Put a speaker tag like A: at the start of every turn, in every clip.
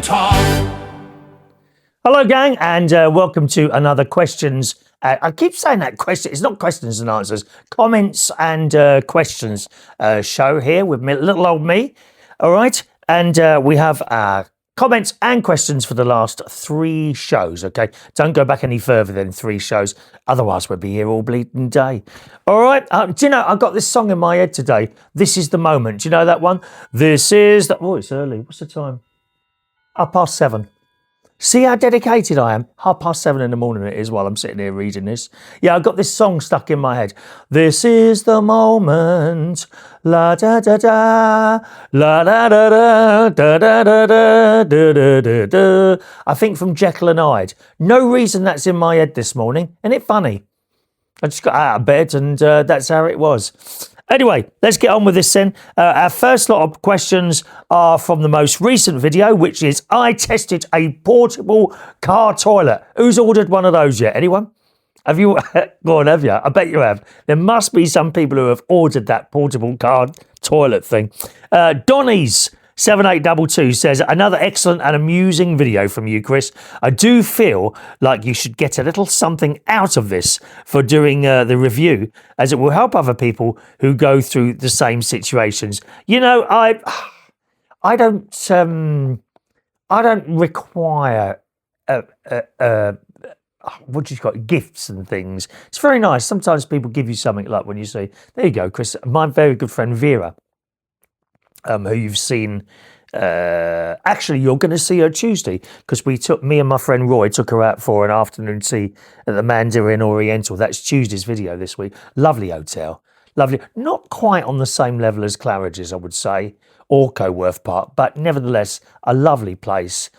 A: Talk.
B: Hello, gang, and welcome to another questions. I keep saying that question. It's not questions and answers. Comments and questions show here with me, little old me. All right, and we have comments and questions for the last 3 shows. Okay, don't go back any further than 3 shows. Otherwise, we'll be here all bleeding day. All right. Do you know I got this song in my head today? This is the moment. Do you know that one? This is the. Oh, it's early. What's the time? 7:30. See how dedicated I am? 7:30 in the morning it is while I'm sitting here reading this. Yeah, I've got this song stuck in my head. This is the moment. La da da da. La da da da. Da da da da. Da da da da. I think from Jekyll and Hyde. No reason that's in my head this morning. Isn't it funny? I just got out of bed and that's how it was. Anyway, let's get on with this then. Our first lot of questions are from the most recent video, which is I tested a portable car toilet. Who's ordered one of those yet? Anyone? Have you? Go on, have you? I bet you have. There must be some people who have ordered that portable car toilet thing. Donnie's 7822 says, another excellent and amusing video from you, Chris. I do feel like you should get a little something out of this for doing the review, as it will help other people who go through the same situations. You know, I don't require what do you got, gifts and things. It's very nice. Sometimes people give you something, like when you say, there you go, Chris. My very good friend Vera, who you've seen, actually you're going to see her Tuesday, because me and my friend Roy took her out for an afternoon tea at the Mandarin Oriental. That's Tuesday's video this week. Lovely hotel, lovely. Not quite on the same level as Claridge's, I would say, or Coworth Park, but nevertheless a lovely place.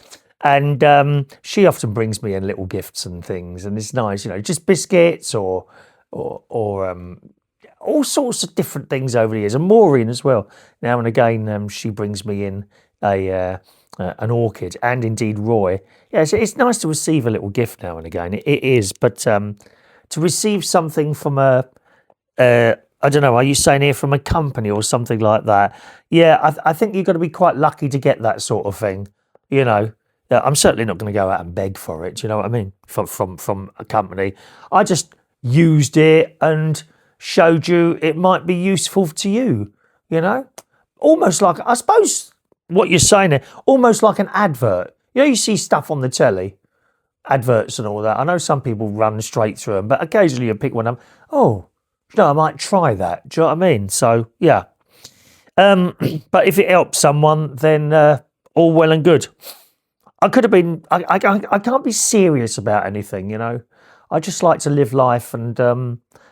B: And she often brings me in little gifts and things, and it's nice, you know, just biscuits or all sorts of different things over the years, and Maureen as well. Now and again, she brings me in an orchid, and indeed Roy. Yeah, it's nice to receive a little gift now and again. It is, but to receive something from I don't know, are you saying here from a company or something like that? Yeah, I think you've got to be quite lucky to get that sort of thing, you know. I'm certainly not going to go out and beg for it, do you know what I mean, from a company. I just used it and showed you it might be useful to you, you know? Almost like, I suppose what you're saying there, almost like an advert. You know, you see stuff on the telly, adverts and all that. I know some people run straight through them, but occasionally you pick one up. Oh, you know, I might try that. Do you know what I mean? So, yeah. But if it helps someone, then all well and good. I could have been, I can't be serious about anything, you know? I just like to live life and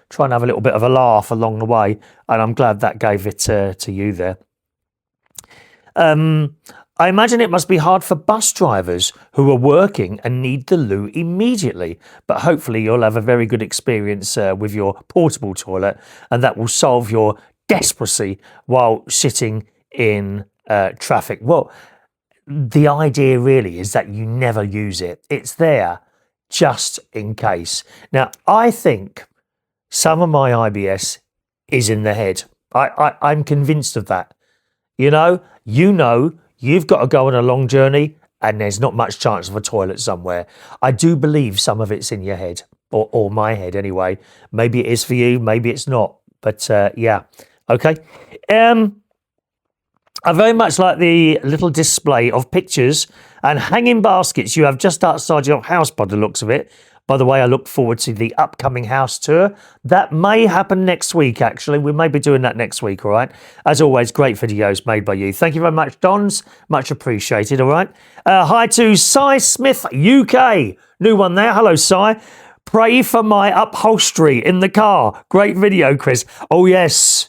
B: try and have a little bit of a laugh along the way, and I'm glad that gave it to you there. I imagine it must be hard for bus drivers who are working and need the loo immediately, but hopefully you'll have a very good experience with your portable toilet, and that will solve your desperacy while sitting in traffic. Well, the idea really is that you never use it. It's there just in case. Now, I think some of my IBS is in the head. I'm convinced of that. You know, you've got to go on a long journey and there's not much chance of a toilet somewhere. I do believe some of it's in your head, or my head anyway. Maybe it is for you, maybe it's not. But yeah, okay. I very much like the little display of pictures and hanging baskets you have just outside your house by the looks of it. By the way, I look forward to the upcoming house tour. That may happen next week, actually. We may be doing that next week, all right? As always, great videos made by you. Thank you very much, Dons. Much appreciated, all right? Hi to Cy Smith, UK. New one there. Hello, Cy. Pray for my upholstery in the car. Great video, Chris. Oh, yes.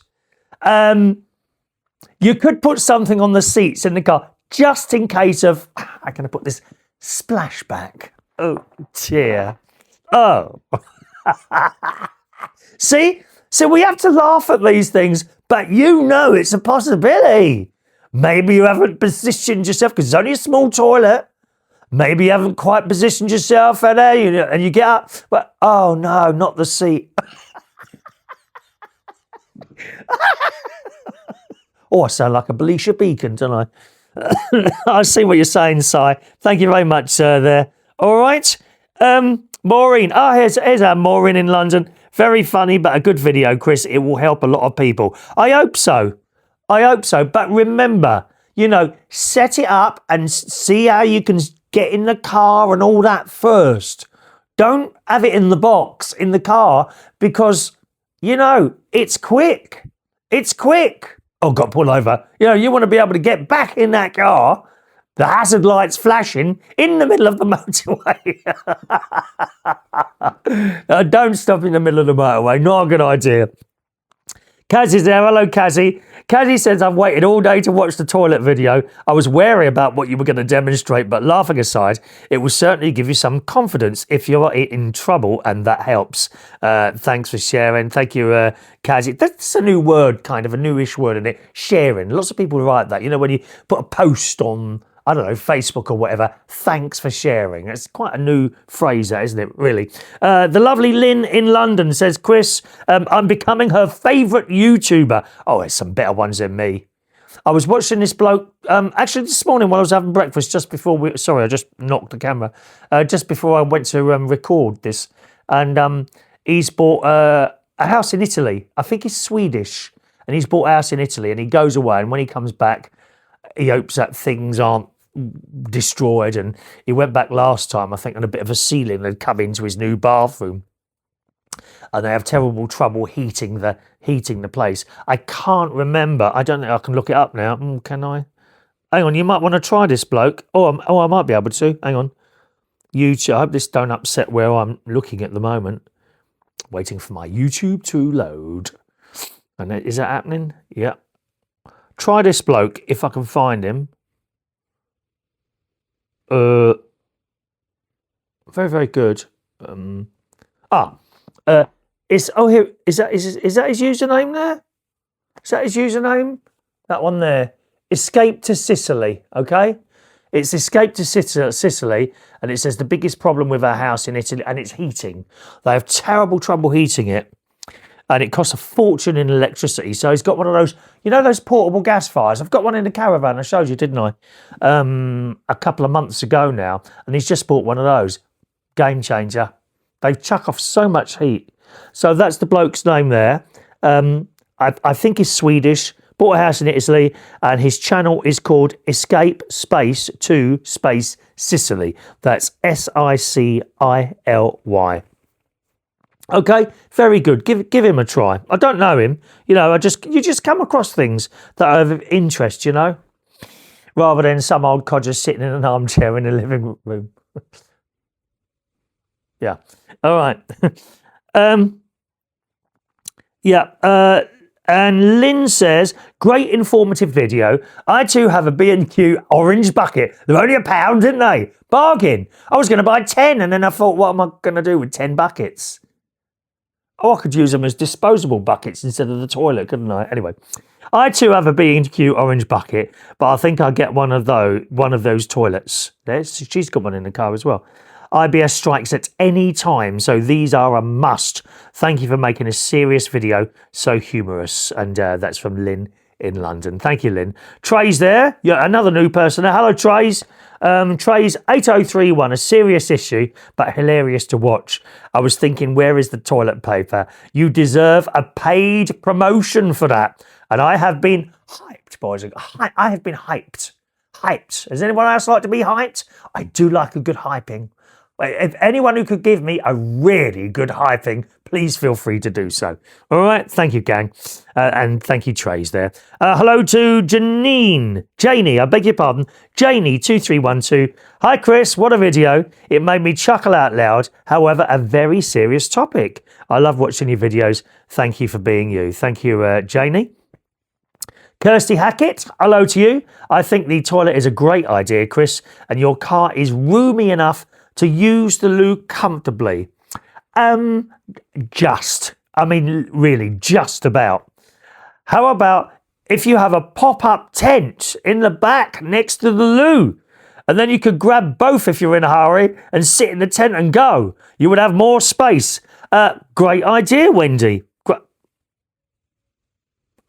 B: You could put something on the seats in the car just in case of, how can I put this, splashback. Oh, dear. Oh. See? So we have to laugh at these things, but you know it's a possibility. Maybe you haven't positioned yourself, because it's only a small toilet. Maybe you haven't quite positioned yourself and you get up, but oh no, not the seat. Oh, I sound like a Belisha Beacon, don't I? I see what you're saying, Si. Thank you very much, there. All right. Maureen. Here's our Maureen in London. Very funny, but a good video, Chris. It will help a lot of people. I hope so. But remember, set it up and see how you can get in the car and all that first. Don't have it in the box in the car because, it's quick. It's quick. Oh, got pulled over. You want to be able to get back in that car. The hazard lights flashing in the middle of the motorway. Don't stop in the middle of the motorway. Not a good idea. Kazzy's there. Hello, Kazzy. Kazzy says, I've waited all day to watch the toilet video. I was wary about what you were going to demonstrate, but laughing aside, it will certainly give you some confidence if you're in trouble, and that helps. Thanks for sharing. Thank you, Kazzy. That's a new word, kind of a newish word, isn't it? Sharing. Lots of people write that. When you put a post on, I don't know, Facebook or whatever, thanks for sharing. It's quite a new phrase, that, isn't it, really? The lovely Lynn in London says, Chris, I'm becoming her favourite YouTuber. Oh, there's some better ones than me. I was watching this bloke, actually this morning while I was having breakfast, just before sorry, I just knocked the camera, just before I went to record this. And he's bought a house in Italy. I think he's Swedish. And he's bought a house in Italy, and he goes away, and when he comes back, he hopes that things aren't destroyed. And he went back last time, I think, and a bit of a ceiling had come into his new bathroom, and they have terrible trouble heating the place. I can't remember. I don't think I can look it up now. Can I? Hang on, you might want to try this bloke. I might be able to. Hang on. YouTube. I hope this don't upset where I'm looking at the moment. Waiting for my YouTube to load. And is that happening? Yeah. Try this bloke if I can find him. Very, very good. Here is that his username there? Is that his username? That one there. Escape to Sicily. Okay, it's Escape to Sicily, and it says the biggest problem with our house in Italy, and it's heating. They have terrible trouble heating it. And it costs a fortune in electricity. So he's got one of those, those portable gas fires. I've got one in the caravan. I showed you, didn't I? A couple of months ago now. And he's just bought one of those. Game changer. They chuck off so much heat. So that's the bloke's name there. I think he's Swedish. Bought a house in Italy. And his channel is called Escape Space to Space Sicily. That's Sicily. Okay, very good. Give him a try. I don't know him. You just come across things that are of interest, rather than some old codger sitting in an armchair in a living room. Yeah. All right. And Lynn says, great informative video. I too have a B&Q orange bucket. They're only £1, didn't they? Bargain. I was going to buy 10, and then I thought, what am I going to do with 10 buckets? Oh, I could use them as disposable buckets instead of the toilet, couldn't I? Anyway, I too have a B&Q orange bucket, but I think I'll get one of those toilets. She's got one in the car as well. IBS strikes at any time, so these are a must. Thank you for making a serious video so humorous. And that's from Lynn in London. Thank you, Lynn. Trey's there. Yeah, another new person there. Hello, Trey's. Trey's 8031, a serious issue, but hilarious to watch. I was thinking, where is the toilet paper? You deserve a paid promotion for that. And I have been hyped, boys. I have been hyped. Hyped. Does anyone else like to be hyped? I do like a good hyping. If anyone who could give me a really good hyping, please feel free to do so. All right. Thank you, gang. And thank you, Trey's there. Hello to Janie, I beg your pardon. Janie2312. Hi, Chris. What a video. It made me chuckle out loud. However, a very serious topic. I love watching your videos. Thank you for being you. Thank you, Janie. Kirsty Hackett, hello to you. I think the toilet is a great idea, Chris, and your car is roomy enough to use the loo comfortably. Really, just about. How about if you have a pop-up tent in the back next to the loo, and then you could grab both if you're in a hurry and sit in the tent and go. You would have more space. Great idea, Wendy.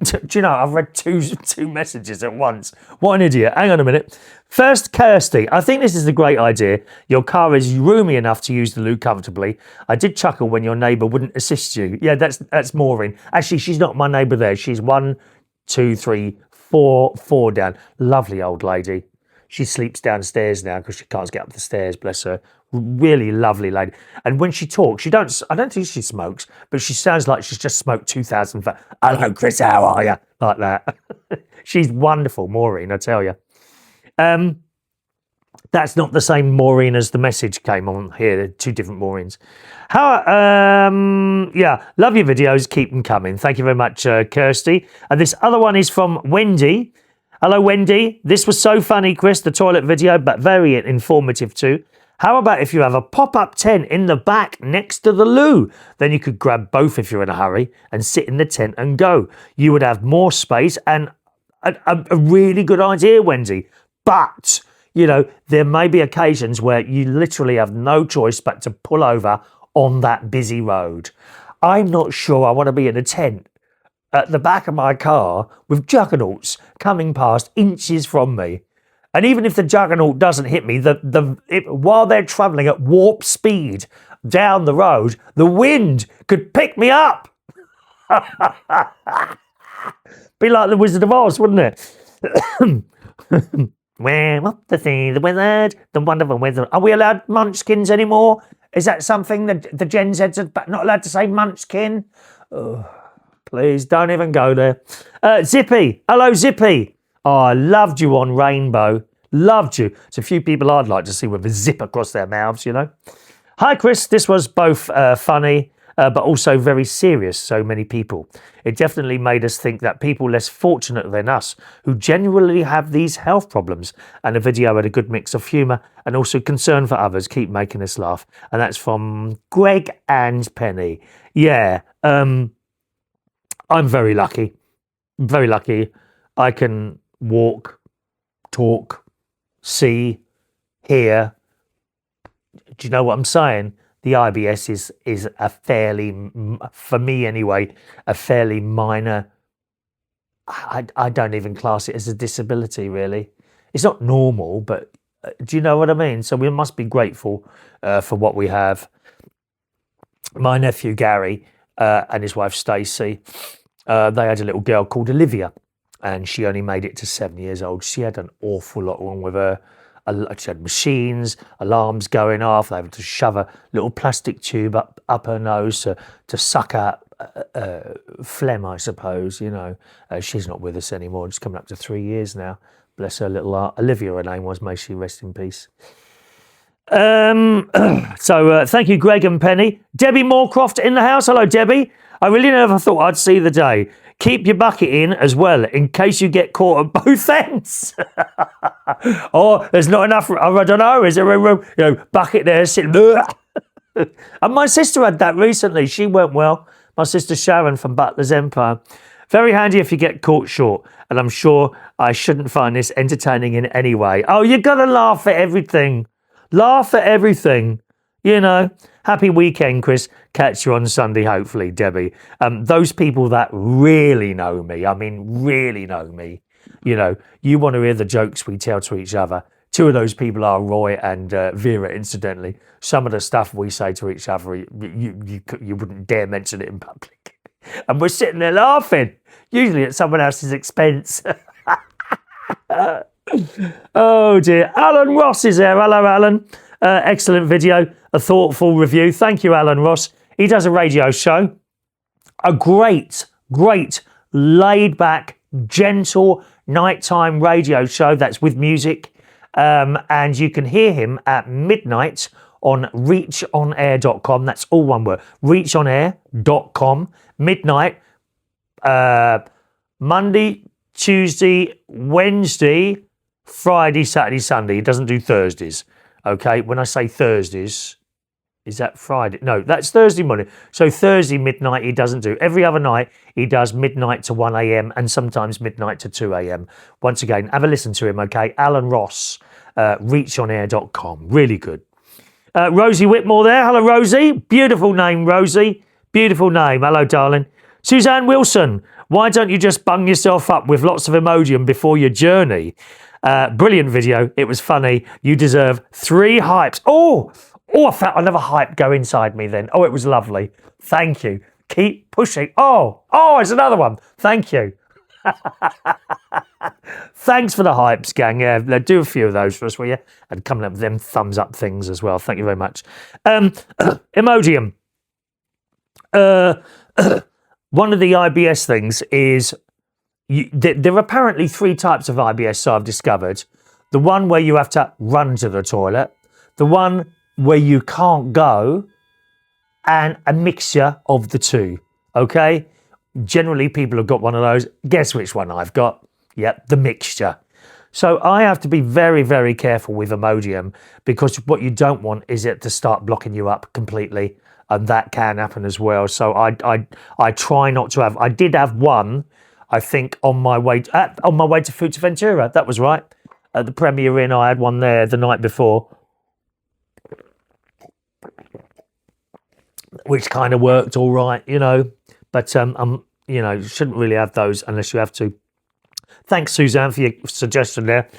B: Do you know, I've read two messages at once. What an idiot. Hang on a minute. First, Kirsty. I think this is a great idea. Your car is roomy enough to use the loo comfortably. I did chuckle when your neighbour wouldn't assist you. Yeah, that's Maureen. Actually, she's not my neighbour there. She's 1, 2, 3, 4 down. Lovely old lady. She sleeps downstairs now because she can't get up the stairs, bless her. Really lovely lady. And when she talks, I don't think she smokes, but she sounds like she's just smoked 2,000. Hello, Chris, how are you? Like that. She's wonderful, Maureen, I tell you. That's not the same Maureen as the message came on here. They're two different Maureens. Yeah, love your videos. Keep them coming. Thank you very much, Kirsty. And this other one is from Wendy. Hello, Wendy. This was so funny, Chris, the toilet video, but very informative too. How about if you have a pop-up tent in the back next to the loo? Then you could grab both if you're in a hurry and sit in the tent and go. You would have more space and a really good idea, Wendy. But, you know, there may be occasions where you literally have no choice but to pull over on that busy road. I'm not sure I want to be in a tent at the back of my car with juggernauts coming past inches from me. And even if the juggernaut doesn't hit me, while they're travelling at warp speed down the road, the wind could pick me up. Be like the Wizard of Oz, wouldn't it? Where up to see the wizard, the wonderful wizard. Are we allowed munchkins anymore? Is that something that the Gen Zs are not allowed to say munchkin? Oh, please don't even go there. Zippy, hello Zippy. Oh, I loved you on Rainbow. Loved you. There's a few people I'd like to see with a zip across their mouths, you know. Hi, Chris. This was both funny, but also very serious, so many people. It definitely made us think that people less fortunate than us, who genuinely have these health problems, and the video had a good mix of humour and also concern for others, keep making us laugh. And that's from Greg and Penny. Yeah, I'm very lucky. Very lucky. I can walk, talk, see, hear. Do you know what I'm saying? The IBS is a fairly, for me anyway, a fairly minor. I don't even class it as a disability, really. It's not normal, but do you know what I mean? So we must be grateful for what we have. My nephew Gary and his wife Stacey, they had a little girl called Olivia. And she only made it to 7 years old. She had an awful lot wrong with her. She had machines, alarms going off. They had to shove a little plastic tube up her nose to suck out phlegm, I suppose. You know, she's not with us anymore. Just coming up to 3 years now. Bless her little heart. Olivia, her name was. May she rest in peace. So thank you, Greg and Penny. Debbie Moorcroft in the house. Hello, Debbie. I really never thought I'd see the day. Keep your bucket in as well, in case you get caught at both ends. Or there's not enough, I don't know, is there a bucket there sitting? And my sister had that recently. She went well. My sister Sharon from Butler's Empire. Very handy if you get caught short. And I'm sure I shouldn't find this entertaining in any way. Oh, you got to laugh at everything. Laugh at everything. You know, happy weekend, Chris. Catch you on Sunday, hopefully, Debbie. Those people that really know me, I mean, really know me, you know, you want to hear the jokes we tell to each other. Two of those people are Roy and Vera, incidentally. Some of the stuff we say to each other, you wouldn't dare mention it in public. And we're sitting there laughing, usually at someone else's expense. Oh, dear. Alan Ross is there. Hello, Alan. Excellent video, a thoughtful review. Thank you, Alan Ross. He does a radio show. A great, laid-back, gentle, nighttime radio show that's with music. And you can hear him at midnight on reachonair.com. That's all one word. reachonair.com. Midnight. Monday, Tuesday, Wednesday, Friday, Saturday, Sunday. He doesn't do Thursdays. Okay, when I say Thursdays, is that Friday? No, that's Thursday morning. So Thursday midnight he doesn't do. Every other night he does midnight to 1 a.m. and sometimes midnight to 2 a.m. Once again, have a listen to him, okay? Alan Ross, reachonair.com. Really good. Rosie Whitmore there. Hello, Rosie. Beautiful name, Rosie. Beautiful name. Hello, darling. Suzanne Wilson. Why don't you just bung yourself up with lots of Imodium before your journey? Brilliant video. It was funny. You deserve 3 hypes. Oh, I felt another hype go inside me then. Oh, it was lovely. Thank you. Keep pushing. Oh, it's another one. Thank you. Thanks for the hypes, gang. Yeah, do a few of those for us, will you? And coming up with them thumbs up things as well. Thank you very much. Imodium. One of the IBS things is there are apparently 3 types of IBS, so I've discovered. The one where you have to run to the toilet, the one where you can't go, and a mixture of the 2. Okay? Generally, people have got one of those. Guess which one I've got? Yep, the mixture. So I have to be very, very careful with Imodium, because what you don't want is it to start blocking you up completely, and that can happen as well. So I try not to have. I did have one, I think, on my way to Fuerteventura. That was right. At the Premier Inn, I had one there the night before, which kind of worked all right, you know. But you shouldn't really have those unless you have to. Thanks, Suzanne, for your suggestion there.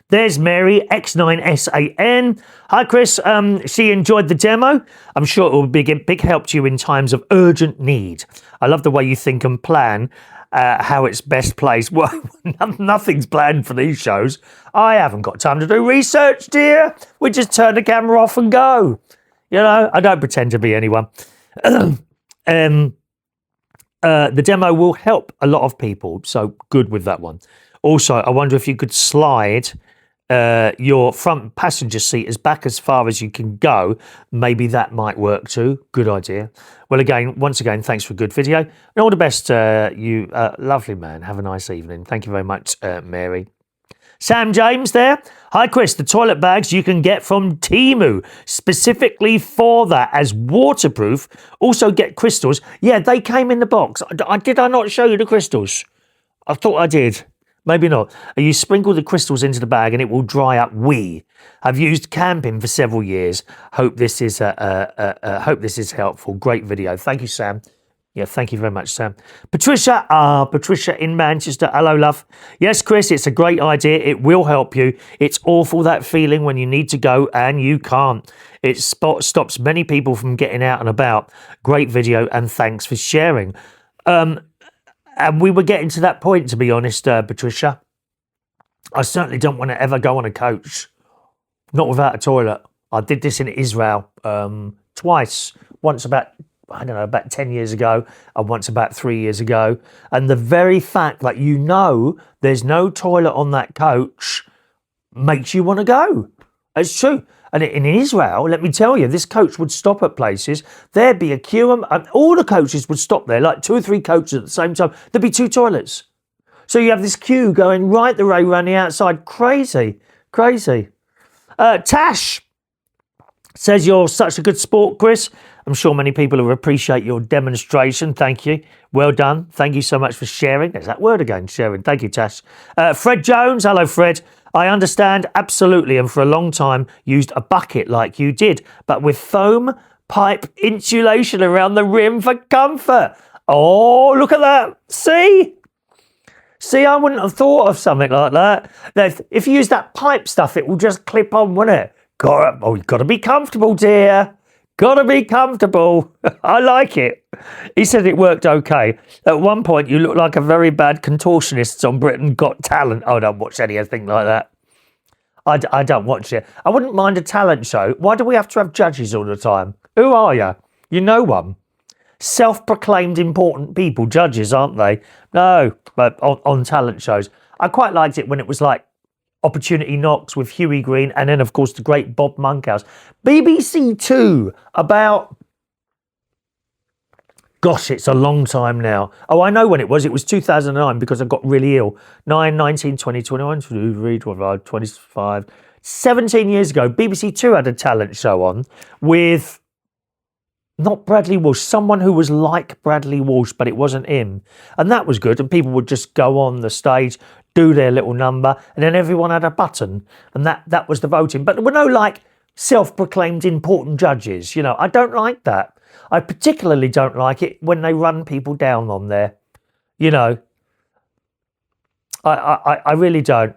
B: There's Mary, X9SAN. Hi, Chris. She enjoyed the demo. I'm sure it will be a big help to you in times of urgent need. I love the way you think and plan how it's best placed. Well, nothing's planned for these shows. I haven't got time to do research, dear. We just turn the camera off and go. You know, I don't pretend to be anyone. The demo will help a lot of people, so good with that one. Also, I wonder if you could slide your front passenger seat back as far as you can go. Maybe that might work too. Good idea. Well, once again, thanks for a good video. And all the best, you lovely man. Have a nice evening. Thank you very much, Mary. Sam James there. Hi, Chris. The toilet bags you can get from Temu specifically for that as waterproof. Also get crystals. Yeah, they came in the box. Did I not show you the crystals? I thought I did. Maybe not. You sprinkle the crystals into the bag and it will dry up wee. I've used camping for several years. Hope this is helpful. Great video. Thank you, Sam. Yeah, thank you very much, Sam. Patricia, Patricia in Manchester. Hello, love. Yes, Chris, it's a great idea. It will help you. It's awful, that feeling when you need to go and you can't. It stops many people from getting out and about. Great video and thanks for sharing. And we were getting to that point, to be honest, Patricia. I certainly don't want to ever go on a coach, not without a toilet. I did this in Israel twice. Once about 10 years ago, and once about 3 years ago. And the very fact that there's no toilet on that coach makes you want to go. It's true. And in Israel, let me tell you, this coach would stop at places. There'd be a queue, and all the coaches would stop there, like 2 or 3 coaches at the same time. There'd be 2 toilets. So you have this queue going right the way around the outside. Crazy. Tash says, you're such a good sport, Chris. I'm sure many people will appreciate your demonstration. Thank you. Well done. Thank you so much for sharing. There's that word again, sharing. Thank you, Tash. Fred Jones. Hello, Fred. I understand absolutely, and for a long time used a bucket like you did, but with foam pipe insulation around the rim for comfort. Oh, look at that. See, I wouldn't have thought of something like that. If you use that pipe stuff, it will just clip on, won't it? You've got to be comfortable, dear. Gotta be comfortable. I like it. He said it worked okay. At one point, you looked like a very bad contortionist on Britain Got Talent. I don't watch anything like that. I don't watch it. I wouldn't mind a talent show. Why do we have to have judges all the time? Who are you? You know one. Self-proclaimed important people, judges, aren't they? No, but on talent shows. I quite liked it when it was like Opportunity Knocks with Hughie Green, and then, of course, the great Bob Monkhouse. BBC Two, about... Gosh, it's a long time now. Oh, I know when it was. It was 2009 because I got really ill. 9, 19, 20, 21, 23, 25, 25... 17 years ago, BBC Two had a talent show on with... Not Bradley Walsh, someone who was like Bradley Walsh, but it wasn't him. And that was good, and people would just go on the stage, do their little number, and then everyone had a button, and that was the voting. But there were no, like, self-proclaimed important judges. You know, I don't like that. I particularly don't like it when they run people down on there. You know, I really don't.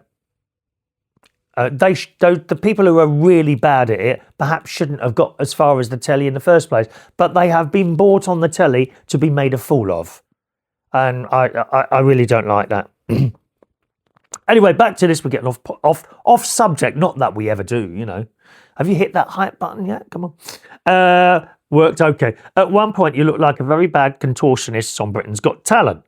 B: The people who are really bad at it perhaps shouldn't have got as far as the telly in the first place, but they have been bought on the telly to be made a fool of, and I really don't like that. Anyway, back to this. We're getting off subject. Not that we ever do, you know. Have you hit that hype button yet? Come on. Worked okay. At one point, you look like a very bad contortionist on Britain's Got Talent.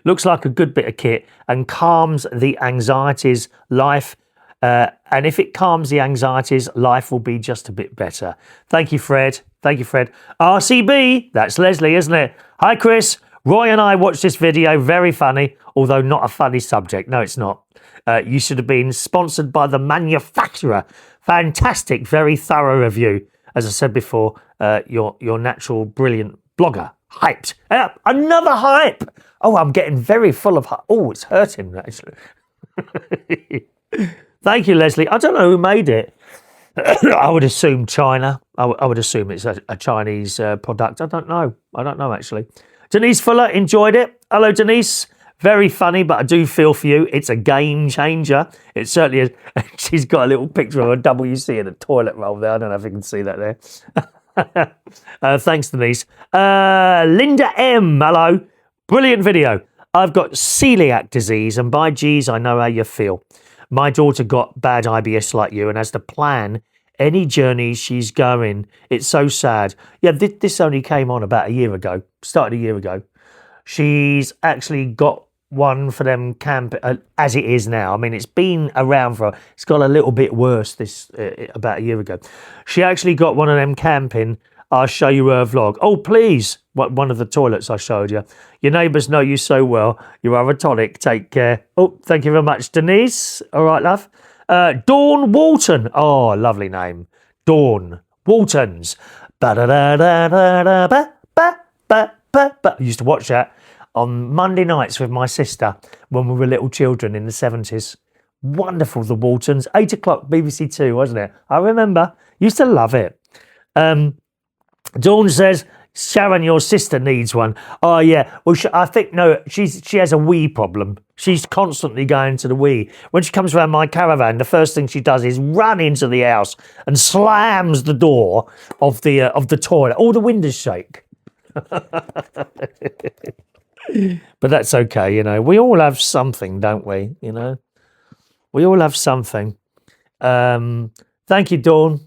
B: Looks like a good bit of kit and calms the anxieties. Life. And if it calms the anxieties, life will be just a bit better. Thank you, Fred. Thank you, Fred. RCB, that's Leslie, isn't it? Hi, Chris. Roy and I watched this video. Very funny, although not a funny subject. No, it's not. You should have been sponsored by the manufacturer. Fantastic, very thorough review. As I said before, your natural, brilliant blogger. Hyped. Another hype. Oh, I'm getting very full of hype. Oh, it's hurting, actually. Thank you, Leslie. I don't know who made it. I would assume China. I would assume it's a Chinese product. I don't know, actually. Denise Fuller enjoyed it. Hello, Denise. Very funny, but I do feel for you. It's a game changer. It certainly is. She's got a little picture of a WC in a toilet roll there. I don't know if you can see that there. Thanks, Denise. Linda M. Hello. Brilliant video. I've got celiac disease, and by geez, I know how you feel. My daughter got bad IBS like you and has to plan any journey she's going. It's so sad. Yeah, this only came on about a year ago. Started a year ago. She's actually got one for them camp as it is now. I mean, it's been around it's got a little bit worse about a year ago. She actually got one of them camping. I'll show you her vlog. Oh, please. One of the toilets I showed you. Your neighbours know you so well. You are a tonic. Take care. Oh, thank you very much, Denise. All right, love. Dawn Walton. Oh, lovely name. Dawn Waltons. I used to watch that on Monday nights with my sister when we were little children in the 70s. Wonderful, the Waltons. 8 o'clock, BBC Two, wasn't it? I remember. Used to love it. Dawn says, Sharon, your sister needs one. Oh, yeah. Well, I think, no, she has a wee problem. She's constantly going to the wee. When she comes around my caravan, the first thing she does is run into the house and slams the door of the toilet. All the windows shake. But that's okay, you know. We all have something, don't we? You know, we all have something. Thank you, Dawn.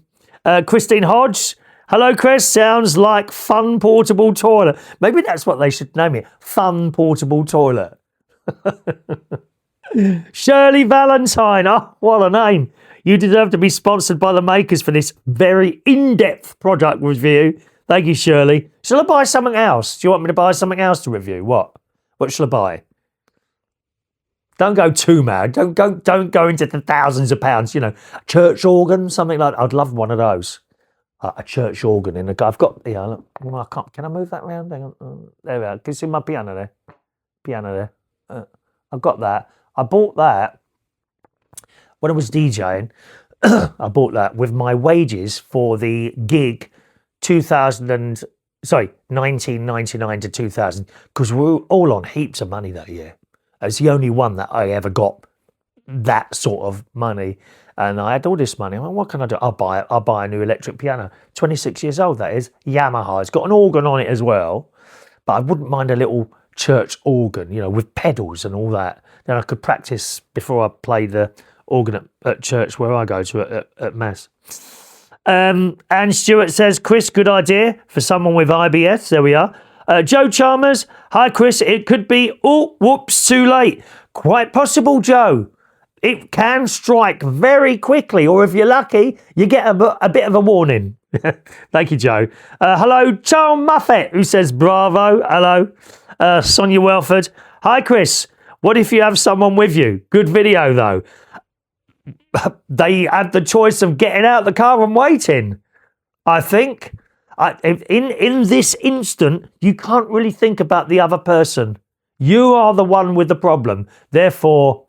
B: Christine Hodge. Hello, Chris. Sounds like fun portable toilet. Maybe that's what they should name it. Fun portable toilet. Shirley Valentine. Oh, what a name. You deserve to be sponsored by the makers for this very in-depth product review. Thank you, Shirley. Shall I buy something else? Do you want me to buy something else to review? What shall I buy? Don't go too mad. Don't go into the thousands of pounds. You know, a church organ, something like that. I'd love one of those. A church organ in I've got. Yeah, look, well, I can't. Can I move that round? Hang on. There we are. Can you see my piano there? I've got that. I bought that when I was DJing. I bought that with my wages for the gig 1999 to 2000, because we were all on heaps of money that year. It's the only one that I ever got that sort of money, and I had all this money. I went, what can I do? I'll buy a new electric piano. 26 years old, that is. Yamaha. It's got an organ on it as well, but I wouldn't mind a little church organ, you know, with pedals and all that. Then I could practice before I play the organ at church where I go to at mass. And Stuart says, Chris, good idea for someone with IBS. There we are. Joe Chalmers. Hi, Chris. It could be, oh, whoops, too late. Quite possible, Joe. It can strike very quickly, or if you're lucky, you get a bit of a warning. Thank you, Joe. Hello, Charles Muffet, who says bravo. Hello. Sonia Welford. Hi, Chris. What if you have someone with you? Good video, though. They had the choice of getting out the car and waiting. I think in this instant, you can't really think about the other person. You are the one with the problem. Therefore,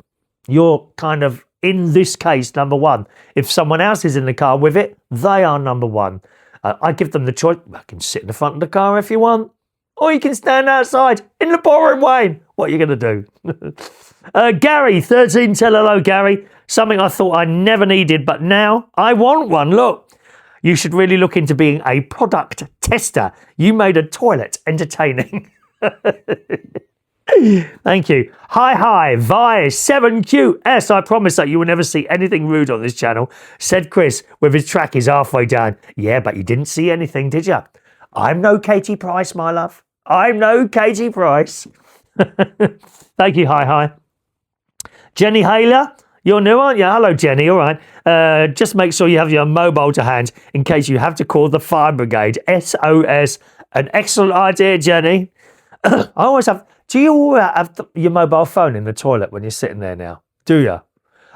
B: you're kind of, in this case, number one. If someone else is in the car with it, they are number one. I give them the choice. I can sit in the front of the car if you want. or you can stand outside in the pouring rain. What are you going to do? Gary, 13, tell hello, Gary. Something I thought I never needed, but now I want one. Look, you should really look into being a product tester. You made a toilet entertaining. Thank you. Hi, Vi 7QS. I promise that you will never see anything rude on this channel, said Chris with his trackies halfway down. Yeah, but you didn't see anything, did you? I'm no Katie Price, my love. I'm no Katie Price. Thank you, hi. Jenny Haler, you're new, aren't you? Hello, Jenny. All right. Just make sure you have your mobile to hand in case you have to call the fire brigade. SOS. An excellent idea, Jenny. I always have... Do you have your mobile phone in the toilet when you're sitting there now? Do you?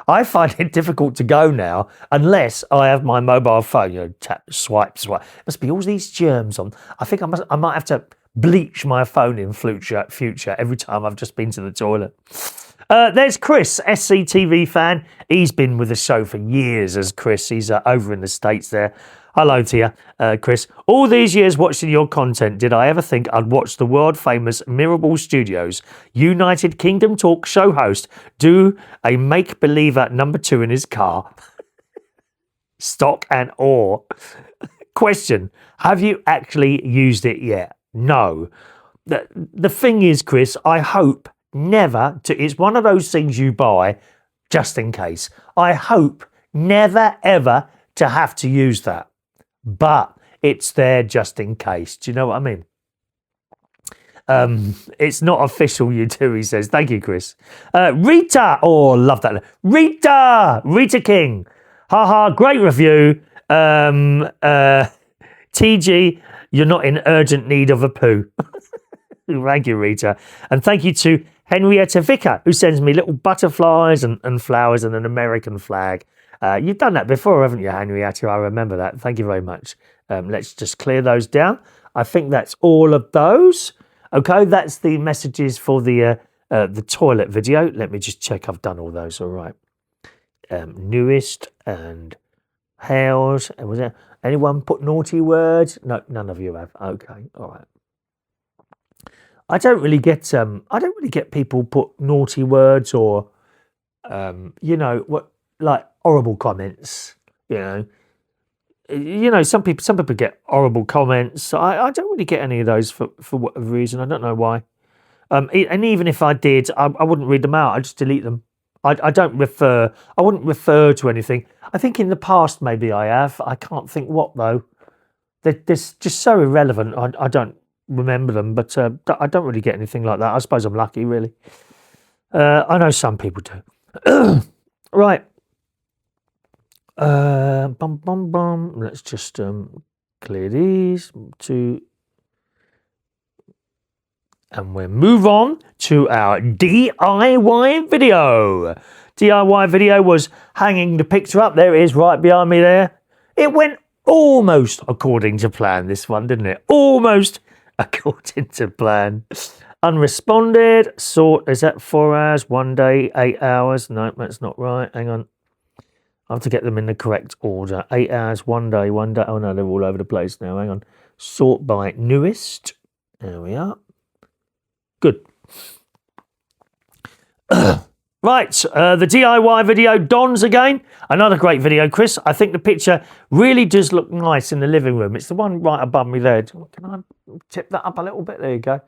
B: I find it difficult to go now unless I have my mobile phone, you know, tap, swipe. Must be all these germs on. I think I might have to bleach my phone in future every time I've just been to the toilet. There's Chris, SCTV fan. He's been with the show for years as Chris. He's over in the States there. Hello to you, Chris. All these years watching your content, did I ever think I'd watch the world-famous Mirrorball Studios United Kingdom talk show host do a make-believer #2 in his car? Stock and awe. Question, have you actually used it yet? No. The thing is, Chris, I hope never to... It's one of those things you buy just in case. I hope never, ever to have to use that. But it's there just in case. Do you know what I mean? It's not official, you two, he says. Thank you, Chris. Rita. Oh, love that. Rita King. Haha, great review. TG, you're not in urgent need of a poo. Thank you, Rita. And thank you to Henrietta Vicker, who sends me little butterflies and flowers and an American flag. You've done that before, haven't you, Henrietta? I remember that. Thank you very much. Let's just clear those down. I think that's all of those. Okay, that's the messages for the toilet video. Let me just check I've done all those. All right. Newest and Hales. Was there anyone put naughty words? No, none of you have. Okay, all right. I don't really get people put naughty words or you know what, like horrible comments. You know, some people get horrible comments. I don't really get any of those for whatever reason. I don't know why. And even if I did, I wouldn't read them out. I just delete them. I wouldn't refer to anything. I think in the past maybe I have. I can't think what though. They're just so irrelevant. I don't remember them, but I don't really get anything like that. I suppose I'm lucky, really. I know some people do. Right. Let's just clear these two. And we'll move on to our DIY video. DIY video was hanging the picture up. There it is, right behind me there. It went almost according to plan, this one, didn't it? Almost according to plan. Unresponded. Sort, is that 4 hours, 1 day, 8 hours? No, that's not right. Hang on. I have to get them in the correct order. 8 hours, 1 day, 1 day. Oh no, they're all over the place now. Hang on. Sort by newest. There we are. Good. Right, the DIY video, Don's again. Another great video, Chris. I think the picture really does look nice in the living room. It's the one right above me there. Can I tip that up a little bit? There you go.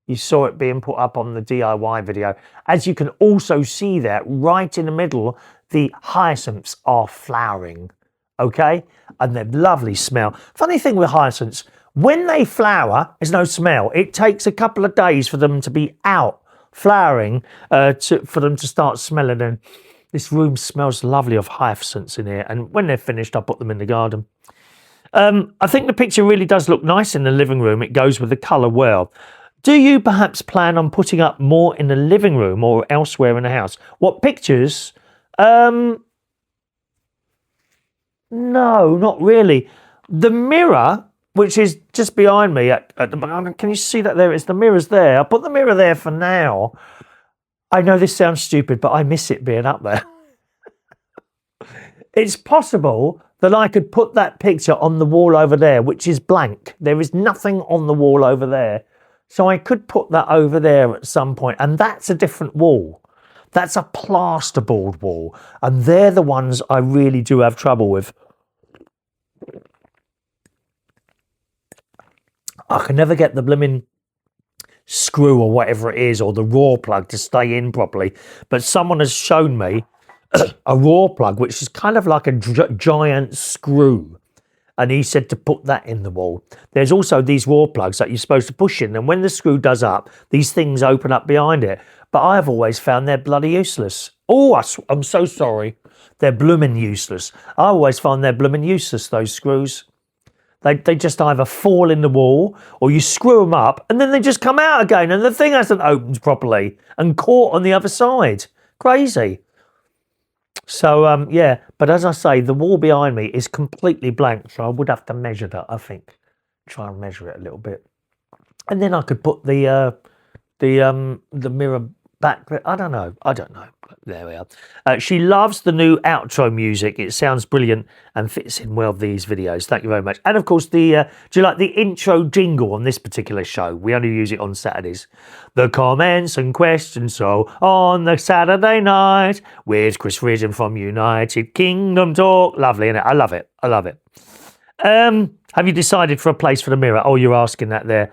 B: You saw it being put up on the DIY video. As you can also see there, right in the middle, the hyacinths are flowering, okay? And they're lovely smell. Funny thing with hyacinths, when they flower, there's no smell. It takes a couple of days for them to be out flowering, for them to start smelling. And this room smells lovely of hyacinths in here. And when they're finished, I'll put them in the garden. I think the picture really does look nice in the living room. It goes with the colour well. Do you perhaps plan on putting up more in the living room or elsewhere in the house? What pictures? No, not really. The mirror, which is just behind me at the... Can you see that there? It's the mirror's there. I'll put the mirror there for now. I know this sounds stupid, but I miss it being up there. It's possible that I could put that picture on the wall over there, which is blank. There is nothing on the wall over there. So I could put that over there at some point, and that's a different wall. That's a plasterboard wall, and they're the ones I really do have trouble with. I can never get the blooming screw or whatever it is, or the raw plug to stay in properly. But someone has shown me a raw plug, which is kind of like a giant screw. And he said to put that in the wall. There's also these raw plugs that you're supposed to push in. And when the screw does up, these things open up behind it. But I've always found they're bloody useless. Oh, I'm so sorry. They're blooming useless. I always find they're blooming useless, those screws. They just either fall in the wall or you screw them up and then they just come out again and the thing hasn't opened properly and caught on the other side. Crazy. So, yeah, but as I say, the wall behind me is completely blank, so I would have to measure that, I think. Try and measure it a little bit. And then I could put the mirror back. I don't know. There we are. She loves the new outro music. It sounds brilliant and fits in well with these videos. Thank you very much. And of course, do you like the intro jingle on this particular show? We only use it on Saturdays. The comments and questions. So on the Saturday night with Chris Ridgen from United Kingdom Talk. Lovely, innit? I love it. I love it. Have you decided for a place for the mirror? Oh, you're asking that there.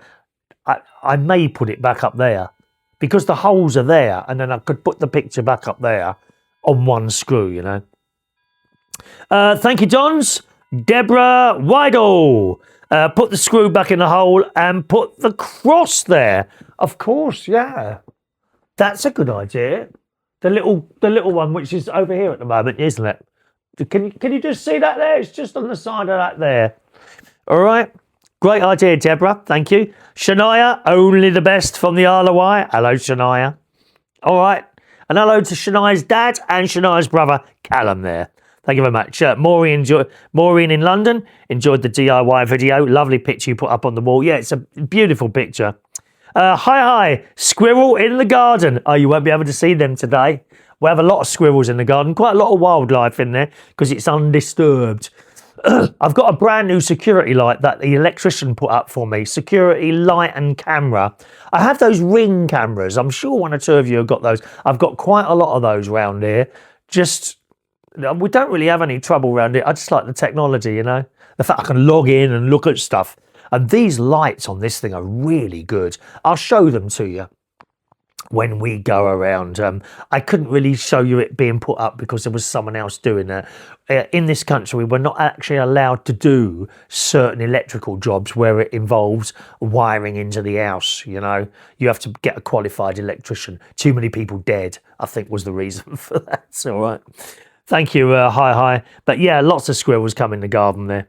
B: I may put it back up there, because the holes are there, and then I could put the picture back up there on one screw, you know. Thank you, Johns. Deborah Weidel. Put the screw back in the hole and put the cross there. Of course, yeah. That's a good idea. The little one, which is over here at the moment, isn't it? Can you just see that there? It's just on the side of that there. All right. Great idea, Deborah. Thank you. Shania, only the best from the Isle of Wight. Hello, Shania. All right. And hello to Shania's dad and Shania's brother, Callum, there. Thank you very much. Maureen in London enjoyed the DIY video. Lovely picture you put up on the wall. Yeah, it's a beautiful picture. Hi. Squirrel in the garden. Oh, you won't be able to see them today. We have a lot of squirrels in the garden. Quite a lot of wildlife in there because it's undisturbed. I've got a brand new security light that the electrician put up for me. Security light and camera. I have those Ring cameras. I'm sure one or two of you have got those. I've got quite a lot of those around here. We don't really have any trouble around here. I just like the technology, you know. The fact I can log in and look at stuff. And these lights on this thing are really good. I'll show them to you when we go around. I couldn't really show you it being put up because there was someone else doing that. In this country, we're not actually allowed to do certain electrical jobs where it involves wiring into the house, you know. You have to get a qualified electrician. Too many people dead, I think, was the reason for that. All right. Thank you, hi. But yeah, lots of squirrels come in the garden there.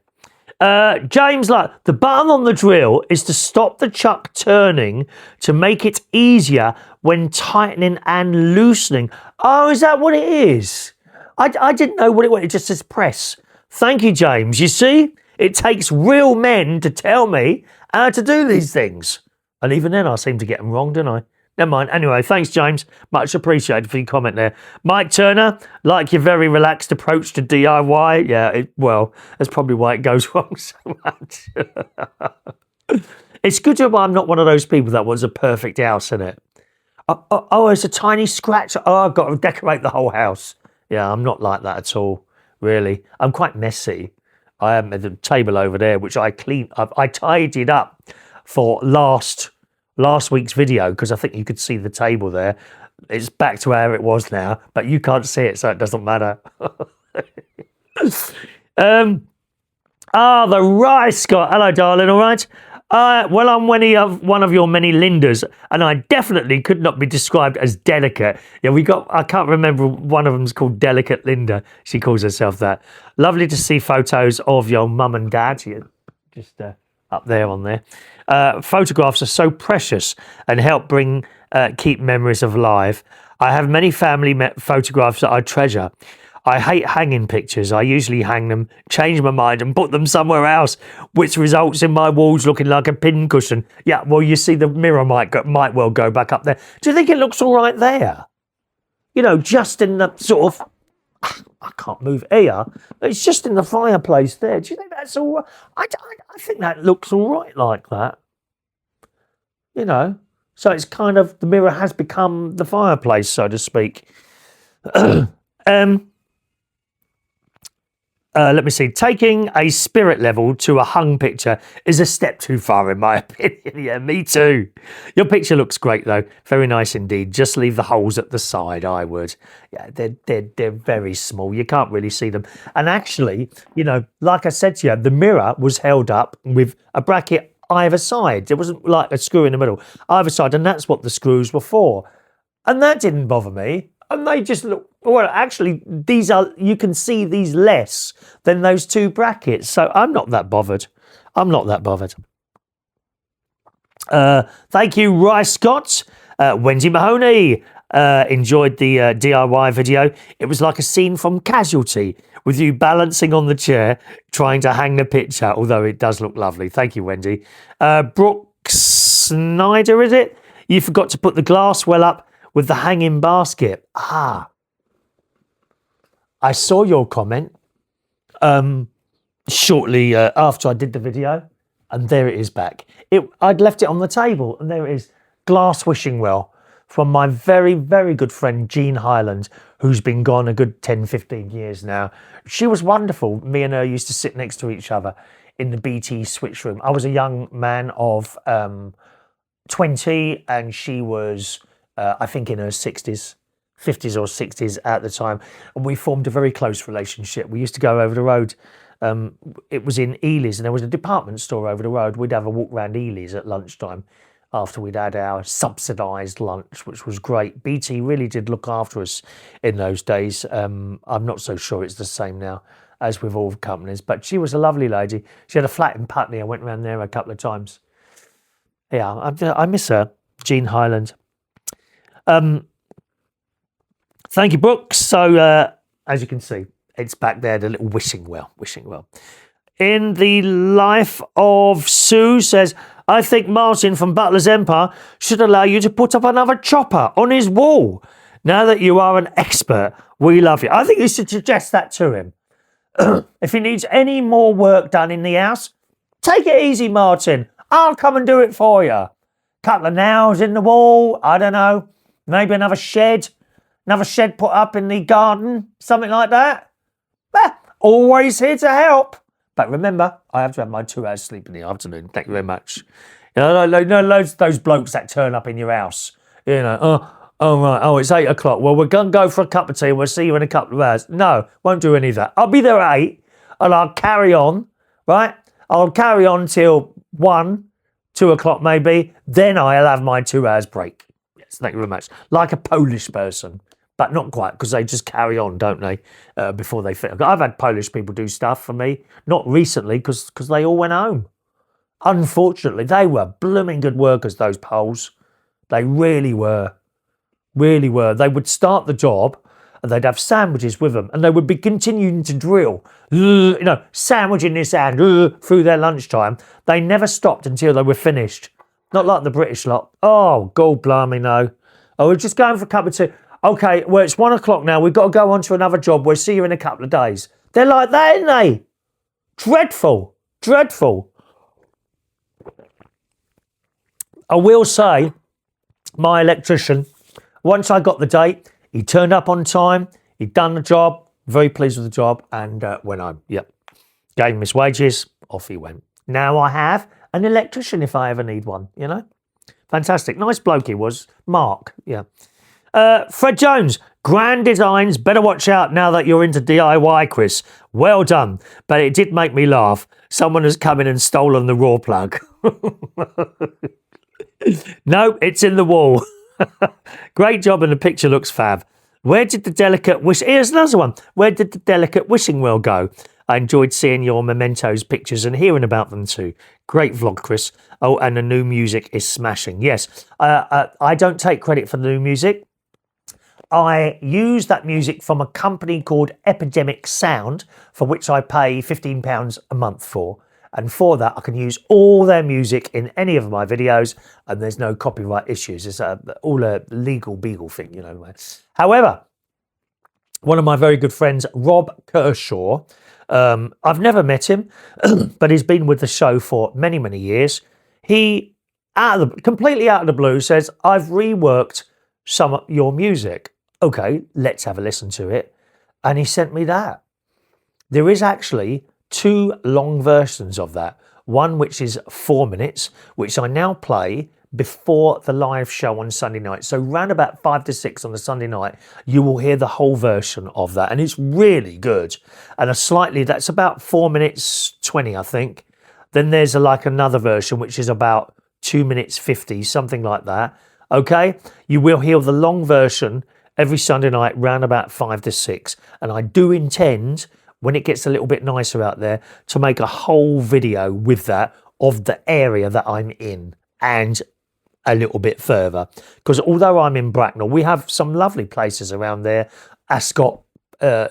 B: James, like, the button on the drill is to stop the chuck turning to make it easier when tightening and loosening. Oh, is that what it is? I didn't know what it was. It just says press. Thank you, James. You see, it takes real men to tell me how to do these things. And even then, I seem to get them wrong, don't I? Never mind. Anyway, thanks, James. Much appreciated for your comment there. Mike Turner, like your very relaxed approach to DIY. Yeah, well, that's probably why it goes wrong so much. It's good to know I'm not one of those people that wants a perfect house, isn't it? Oh, it's a tiny scratch. Oh, I've got to decorate the whole house. Yeah, I'm not like that at all, really. I'm quite messy. I am at the table over there, which I cleaned up. I tidied up for last week's video because I think you could see the table there. It's back to where it was now, but you can't see it, so it doesn't matter. The rice, Scott. Hello, darling. All right. Well, I'm one of your many Lindas, and I definitely could not be described as delicate. Yeah, I can't remember, one of them's called Delicate Linda. She calls herself that. Lovely to see photos of your mum and dad. Just up there on there. Photographs are so precious and help keep memories alive. I have many family photographs that I treasure. I hate hanging pictures. I usually hang them, change my mind and put them somewhere else, which results in my walls looking like a pincushion. Yeah, well, you see, the mirror might well go back up there. Do you think it looks all right there? You know, just in the sort of, I can't move here. It's just in the fireplace there. Do you think that's all right? I think that looks all right like that. you know. So it's kind of, the mirror has become the fireplace, so to speak. Let me see. Taking a spirit level to a hung picture is a step too far, in my opinion. Yeah, me too. Your picture looks great, though. Very nice indeed. Just leave the holes at the side, I would. Yeah, they're very small. You can't really see them. And actually, you know, like I said to you, the mirror was held up with a bracket either side. There wasn't like a screw in the middle. Either side, and that's what the screws were for. And that didn't bother me. And they just look, well, actually, these are, you can see these less than those two brackets. So I'm not that bothered. I'm not that bothered. Thank you, Rice Scott. Wendy Mahoney enjoyed the DIY video. It was like a scene from Casualty with you balancing on the chair, trying to hang the picture, although it does look lovely. Thank you, Wendy. Brooke Snyder, is it? You forgot to put the glasswell up with the hanging basket. Ah, I saw your comment shortly after I did the video, and there it is back. I'd left it on the table, and there it is. Glass wishing well from my very, very good friend Jean Highland, who's been gone a good 10, 15 years now. She was wonderful. Me and her used to sit next to each other in the BT switch room. I was a young man of 20, and she was I think in her 60s, 50s or 60s at the time. And we formed a very close relationship. We used to go over the road. It was in Ely's, and there was a department store over the road. We'd have a walk around Ely's at lunchtime after we'd had our subsidised lunch, which was great. BT really did look after us in those days. I'm not so sure it's the same now as with all companies, but she was a lovely lady. She had a flat in Putney. I went around there a couple of times. Yeah, I miss her, Jean Highland. Thank you, Brooks. So, as you can see, it's back there, the little wishing well. In the life of Sue says, I think Martin from Butler's Empire should allow you to put up another chopper on his wall. Now that you are an expert, we love you. I think you should suggest that to him. If he needs any more work done in the house, take it easy, Martin. I'll come and do it for you. Couple of nails in the wall, I don't know. Maybe another shed put up in the garden, something like that. Always here to help. But remember, I have to have my 2 hours sleep in the afternoon. Thank you very much. You know, loads of those blokes that turn up in your house. You know, right, it's 8 o'clock. Well, we're going to go for a cup of tea and we'll see you in a couple of hours. No, won't do any of that. I'll be there at 8 and I'll carry on, right? I'll carry on till 1, 2 o'clock maybe. Then I'll have my 2 hours break. Yes, thank you very much. Like a Polish person. But not quite, because they just carry on, don't they, before they fit. I've had Polish people do stuff for me, not recently, because they all went home. Unfortunately, they were blooming good workers, those Poles. They really were. Really were. They would start the job, and they'd have sandwiches with them, and they would be continuing to drill, you know, sandwich in this hand, through their lunchtime. They never stopped until they were finished. Not like the British lot. Oh, God blimey, no. Oh, we're just going for a cup of tea. Okay, well, it's 1 o'clock now. We've got to go on to another job. We'll see you in a couple of days. They're like that, aren't they? Dreadful. Dreadful. I will say, my electrician, once I got the date, he turned up on time. He'd done the job. Very pleased with the job. And went home. Yep. Gave him his wages. Off he went. Now I have an electrician if I ever need one, you know. Fantastic. Nice bloke he was. Mark, yeah. Fred Jones, grand designs, better watch out now that you're into DIY, Chris. Well done, but it did make me laugh. Someone has come in and stolen the raw plug. No, it's in the wall. Great job and the picture looks fab. Where did the delicate wish... Here's another one. Where did the delicate wishing well go? I enjoyed seeing your mementos pictures and hearing about them too. Great vlog, Chris. Oh, and the new music is smashing. Yes, I don't take credit for the new music. I use that music from a company called Epidemic Sound, for which I pay £15 a month for. And for that, I can use all their music in any of my videos, and there's no copyright issues. It's all a legal beagle thing, you know. However, one of my very good friends, Rob Kershaw, I've never met him, but he's been with the show for many, many years. He completely out of the blue, says, I've reworked some of your music. Okay, let's have a listen to it. And he sent me that. There is actually 2 long versions of that. One which is 4 minutes, which I now play before the live show on Sunday night. So round about 5 to 6 on the Sunday night, you will hear the whole version of that. And it's really good. And that's about 4 minutes 20, I think. Then there's another version, which is about 2 minutes 50, something like that. Okay, you will hear the long version every Sunday night round about 5 to 6. And I do intend, when it gets a little bit nicer out there, to make a whole video with that of the area that I'm in and a little bit further. Because although I'm in Bracknell, we have some lovely places around there. Ascot,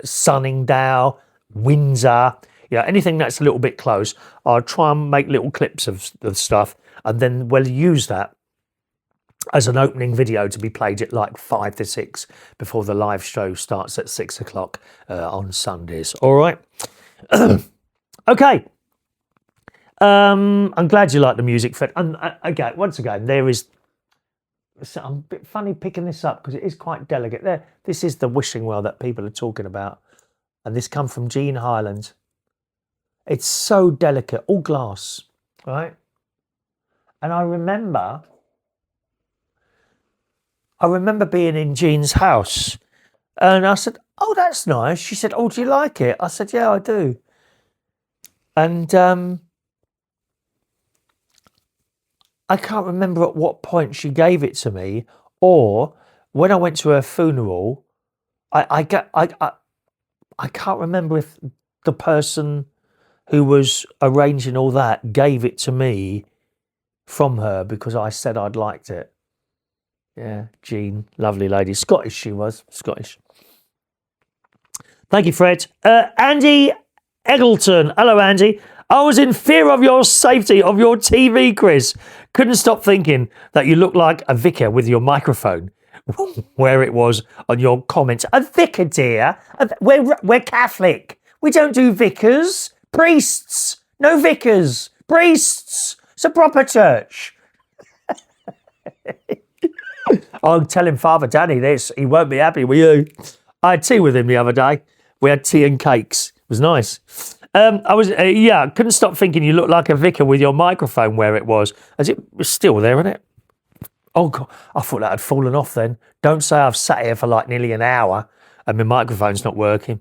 B: Sunningdale, Windsor, anything that's a little bit close. I'll try and make little clips of stuff, and then we'll use that as an opening video to be played at like 5 to 6 before the live show starts at 6 o'clock on Sundays. All right. Okay. I'm glad you like the music, Fred. And again, once again, I'm a bit funny picking this up because it is quite delicate. This is the wishing well that people are talking about. And this come from Jean Highland. It's so delicate, all glass, right? And I remember being in Jean's house, and I said, oh, that's nice. She said, oh, do you like it? I said, yeah, I do. And I can't remember at what point she gave it to me, or when I went to her funeral, I can't remember if the person who was arranging all that gave it to me from her because I said I'd liked it. Yeah, Jean, lovely lady. Scottish she was, Scottish. Thank you, Fred. Andy Eggleton. Hello, Andy. I was in fear of your safety of your TV, Chris. Couldn't stop thinking that you look like a vicar with your microphone. Where it was on your comments. A vicar, dear. We're Catholic. We don't do vicars. Priests. No vicars. Priests. It's a proper church. I'm telling Father Danny this. He won't be happy with you. I had tea with him the other day. We had tea and cakes. It was nice. Couldn't stop thinking you look like a vicar with your microphone where it was. As it was still there, isn't it? Oh, God, I thought that had fallen off then. Don't say I've sat here for like nearly an hour and my microphone's not working.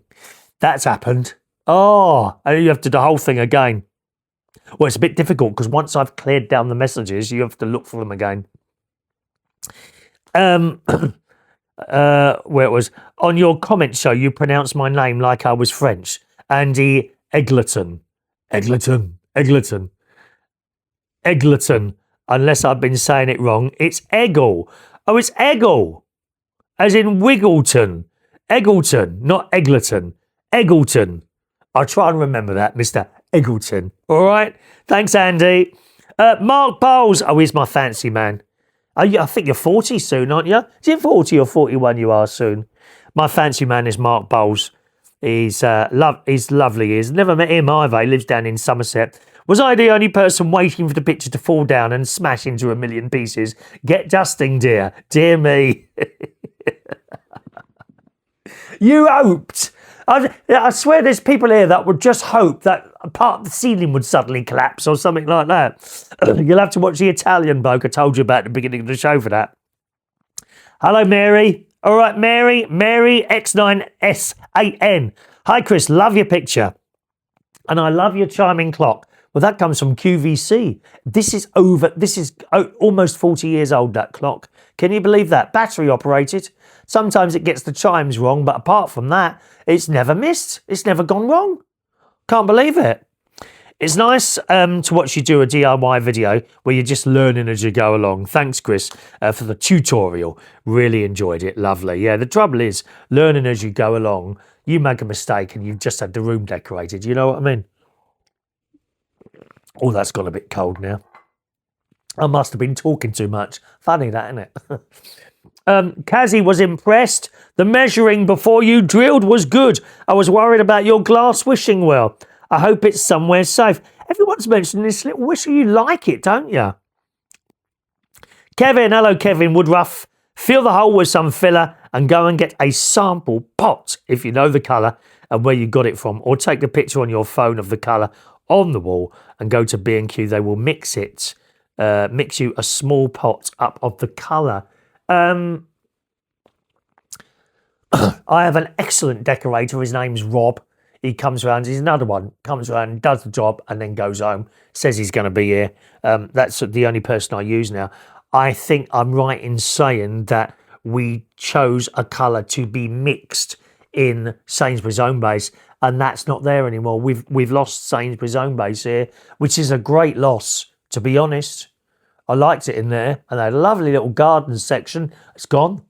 B: That's happened. Oh, and you have to do the whole thing again. Well, it's a bit difficult because once I've cleared down the messages, you have to look for them again. Where it was, on your comment show, you pronounced my name like I was French. Andy Eggleton. Eggleton. Unless I've been saying it wrong, it's Eggle. Oh, it's Eggle. As in Wiggleton. Eggleton, not Eggleton. Eggleton. I'll try and remember that, Mr. Eggleton. All right? Thanks, Andy. Mark Bowles. Oh, he's my fancy man. I think you're 40 soon, aren't you? Is it 40 or 41 you are soon? My fancy man is Mark Bowles. He's lovely. He's never met him either. He lives down in Somerset. Was I the only person waiting for the picture to fall down and smash into a million pieces? Get dusting, dear. Dear me. You hoped. I swear there's people here that would just hope that a part of the ceiling would suddenly collapse or something like that. You'll have to watch the Italian bloke I told you about at the beginning of the show for that. Hello, Mary. All right, Mary X9SAN. Hi, Chris. Love your picture. And I love your chiming clock. Well, that comes from QVC. This is almost 40 years old, that clock. Can you believe that? Battery operated. Sometimes it gets the chimes wrong, but apart from that, it's never missed. It's never gone wrong. Can't believe it. It's nice to watch you do a DIY video where you're just learning as you go along. Thanks, Chris, for the tutorial. Really enjoyed it. Lovely. Yeah, the trouble is, learning as you go along, you make a mistake and you've just had the room decorated. You know what I mean? Oh, that's gone a bit cold now. I must have been talking too much. Funny that, isn't it? Kazzy was impressed. The measuring before you drilled was good. I was worried about your glass wishing well. I hope it's somewhere safe. Everyone's mentioning this little whistle. You like it, don't you? Kevin, hello Kevin Woodruff. Fill the hole with some filler and go and get a sample pot if you know the colour and where you got it from, or take the picture on your phone of the colour on the wall and go to B&Q. They will mix you a small pot up of the colour. I have an excellent decorator. His name's Rob. He comes around. He's another one. Comes around, does the job, and then goes home. Says he's going to be here. That's the only person I use now. I think I'm right in saying that we chose a colour to be mixed in Sainsbury's Home Base, and that's not there anymore. We've lost Sainsbury's Home Base here, which is a great loss, to be honest. I liked it in there, and they had a lovely little garden section. It's gone.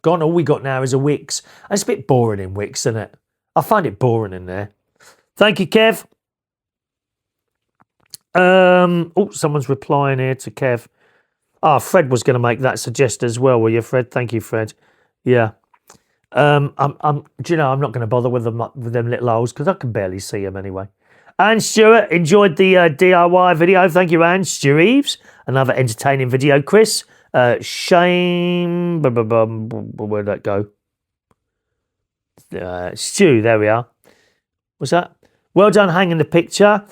B: All we got now is a Wickes. It's a bit boring in Wickes, isn't it? I find it boring in there. Thank you, Kev. Someone's replying here to Kev. Fred was going to make that suggest as well, were you, Fred? Thank you, Fred. Yeah. I'm not going to bother with them little holes because I can barely see them anyway. Anne Stewart enjoyed the DIY video. Thank you, Anne. Stu Eves, another entertaining video. Chris, Shame. Where'd that go? Stu, there we are. What's that? Well done hanging the picture.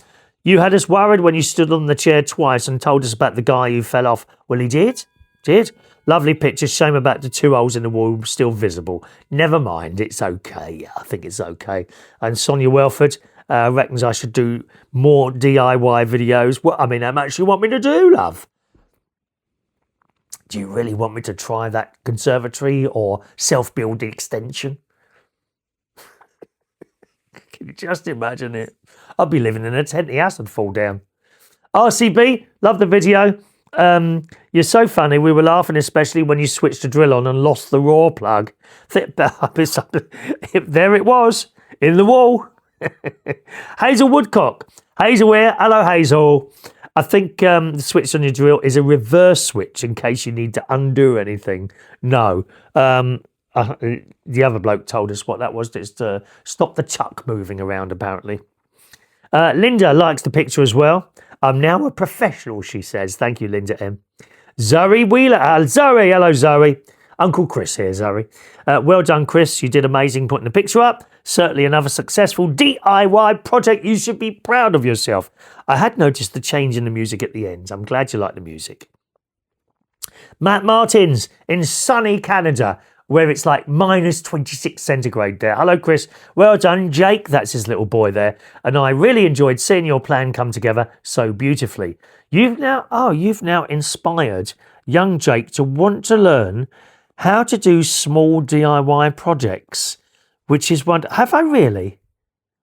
B: You had us worried when you stood on the chair twice and told us about the guy who fell off. Well, he did. Lovely picture. Shame about the 2 holes in the wall still visible. Never mind. It's okay. I think it's okay. And Sonia Welford reckons I should do more DIY videos. Well, I mean, how much you want me to do, love? Do you really want me to try that conservatory or self-building extension? Can you just imagine it? I'd be living in a tent. The house would fall down. RCB, love the video. You're so funny. We were laughing, especially when you switched the drill on and lost the raw plug. There it was, in the wall. Hazel Woodcock. Hazel here. Hello, Hazel. I think the switch on your drill is a reverse switch in case you need to undo anything. No. The other bloke told us what that was. It's to stop the chuck moving around, apparently. Linda likes the picture as well. I'm now a professional, she says. Thank you, Linda M. Zoe Wheeler. Zoe. Hello, Zoe. Uncle Chris here, Zoe. Well done, Chris. You did amazing putting the picture up. Certainly another successful DIY project. You should be proud of yourself. I had noticed the change in the music at the end. I'm glad you like the music. Matt Martins in sunny Canada, where it's like minus 26 centigrade there. Hello, Chris. Well done, Jake. That's his little boy there. And I really enjoyed seeing your plan come together so beautifully. You've now inspired young Jake to want to learn how to do small DIY projects, which is wonderful. Have I really?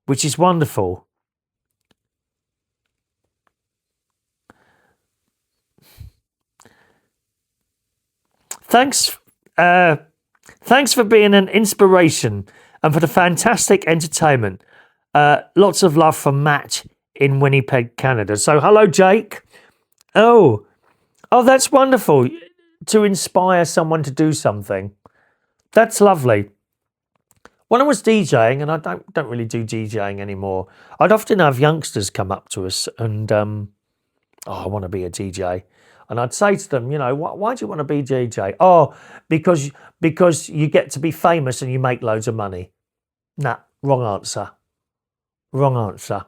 B: Which is wonderful. Thanks for being an inspiration and for the fantastic entertainment. Lots of love from Matt in Winnipeg, Canada. So hello, Jake. Oh, that's wonderful. To inspire someone to do something. That's lovely. When I was DJing, and I don't really do DJing anymore, I'd often have youngsters come up to us and, I want to be a DJ. And I'd say to them, why do you want to be a DJ? Oh, because you get to be famous and you make loads of money. Nah, wrong answer. Wrong answer.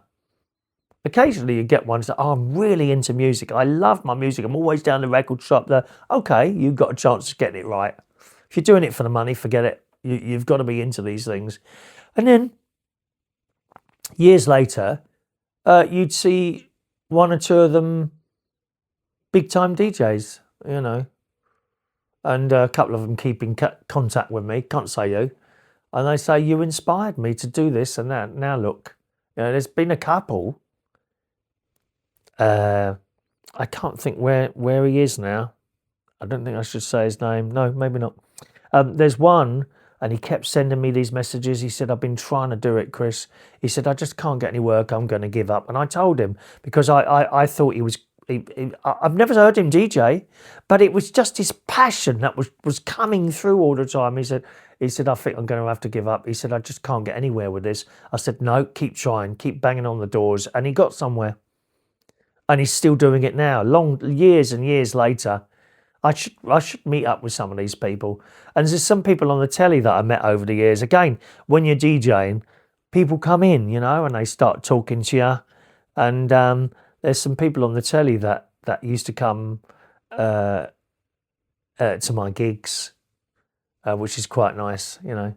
B: Occasionally you get ones that I'm really into music. I love my music. I'm always down the record shop there. Okay, you've got a chance of getting it right. If you're doing it for the money, forget it. You've got to be into these things. And then years later, you'd see one or two of them big time DJs, and a couple of them keep in contact with me. Can't say who. And they say, you inspired me to do this and that. Now look, there's been a couple. I can't think where he is now. I don't think I should say his name. No, maybe not. There's one, and he kept sending me these messages. He said, I've been trying to do it, Chris. He said, I just can't get any work. I'm going to give up. And I told him, because I thought he was, I've never heard him DJ, but it was just his passion that was coming through all the time. He said, I think I'm going to have to give up. He said, I just can't get anywhere with this. I said, no, keep trying, keep banging on the doors. And he got somewhere. And he's still doing it now, long years and years later. I should meet up with some of these people. And there's some people on the telly that I met over the years. Again, when you're DJing, people come in, you know, and they start talking to you. And there's some people on the telly that used to come to my gigs, which is quite nice, you know.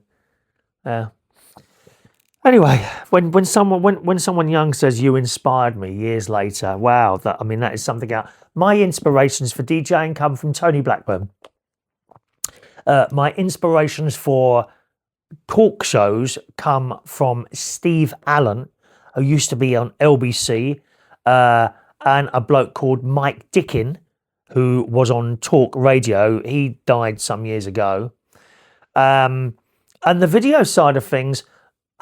B: Anyway, when someone young says you inspired me years later, wow, that is something else. My inspirations for DJing come from Tony Blackburn. My inspirations for talk shows come from Steve Allen, who used to be on LBC, and a bloke called Mike Dickin, who was on Talk Radio. He died some years ago. And the video side of things,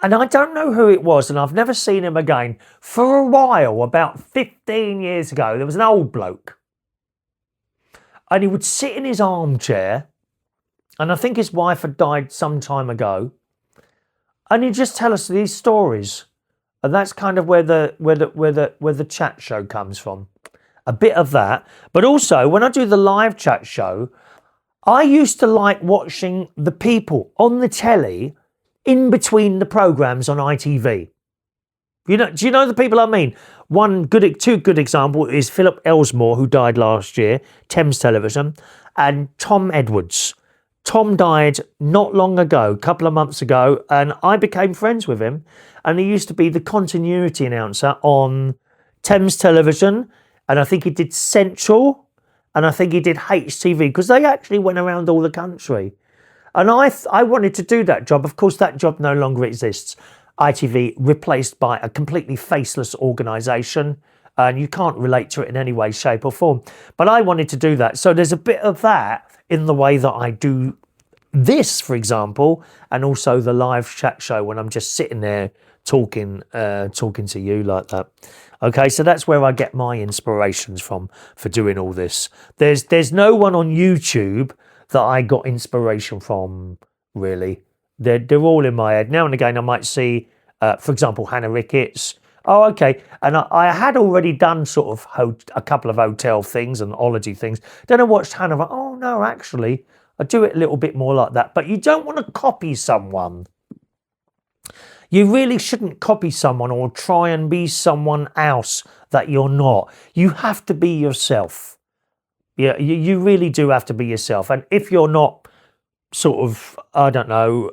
B: and I don't know who it was, and I've never seen him again. For a while, about 15 years ago, there was an old bloke. And he would sit in his armchair, and I think his wife had died some time ago. And he'd just tell us these stories. And that's kind of where the chat show comes from. A bit of that. But also, when I do the live chat show, I used to like watching the people on the telly in between the programmes on ITV. Do you know the people I mean? Two good example is Philip Elsmore, who died last year, Thames Television, and Tom Edwards. Tom died not long ago, a couple of months ago, and I became friends with him. And he used to be the continuity announcer on Thames Television, and I think he did Central, and I think he did HTV, because they actually went around all the country. And I wanted to do that job. Of course, that job no longer exists. ITV replaced by a completely faceless organisation, and you can't relate to it in any way, shape or form. But I wanted to do that. So there's a bit of that in the way that I do this, for example, and also the live chat show when I'm just sitting there talking to you like that. Okay, so that's where I get my inspirations from for doing all this. There's no one on YouTube that I got inspiration from, really. They're all in my head. Now and again, I might see, for example, Hannah Ricketts. Oh, okay. And I had already done sort of a couple of hotel things and ology things. Then I watched Hannah. Oh, no, actually, I do it a little bit more like that. But you don't want to copy someone. You really shouldn't copy someone or try and be someone else that you're not. You have to be yourself. Yeah, you really do have to be yourself. And if you're not sort of, I don't know,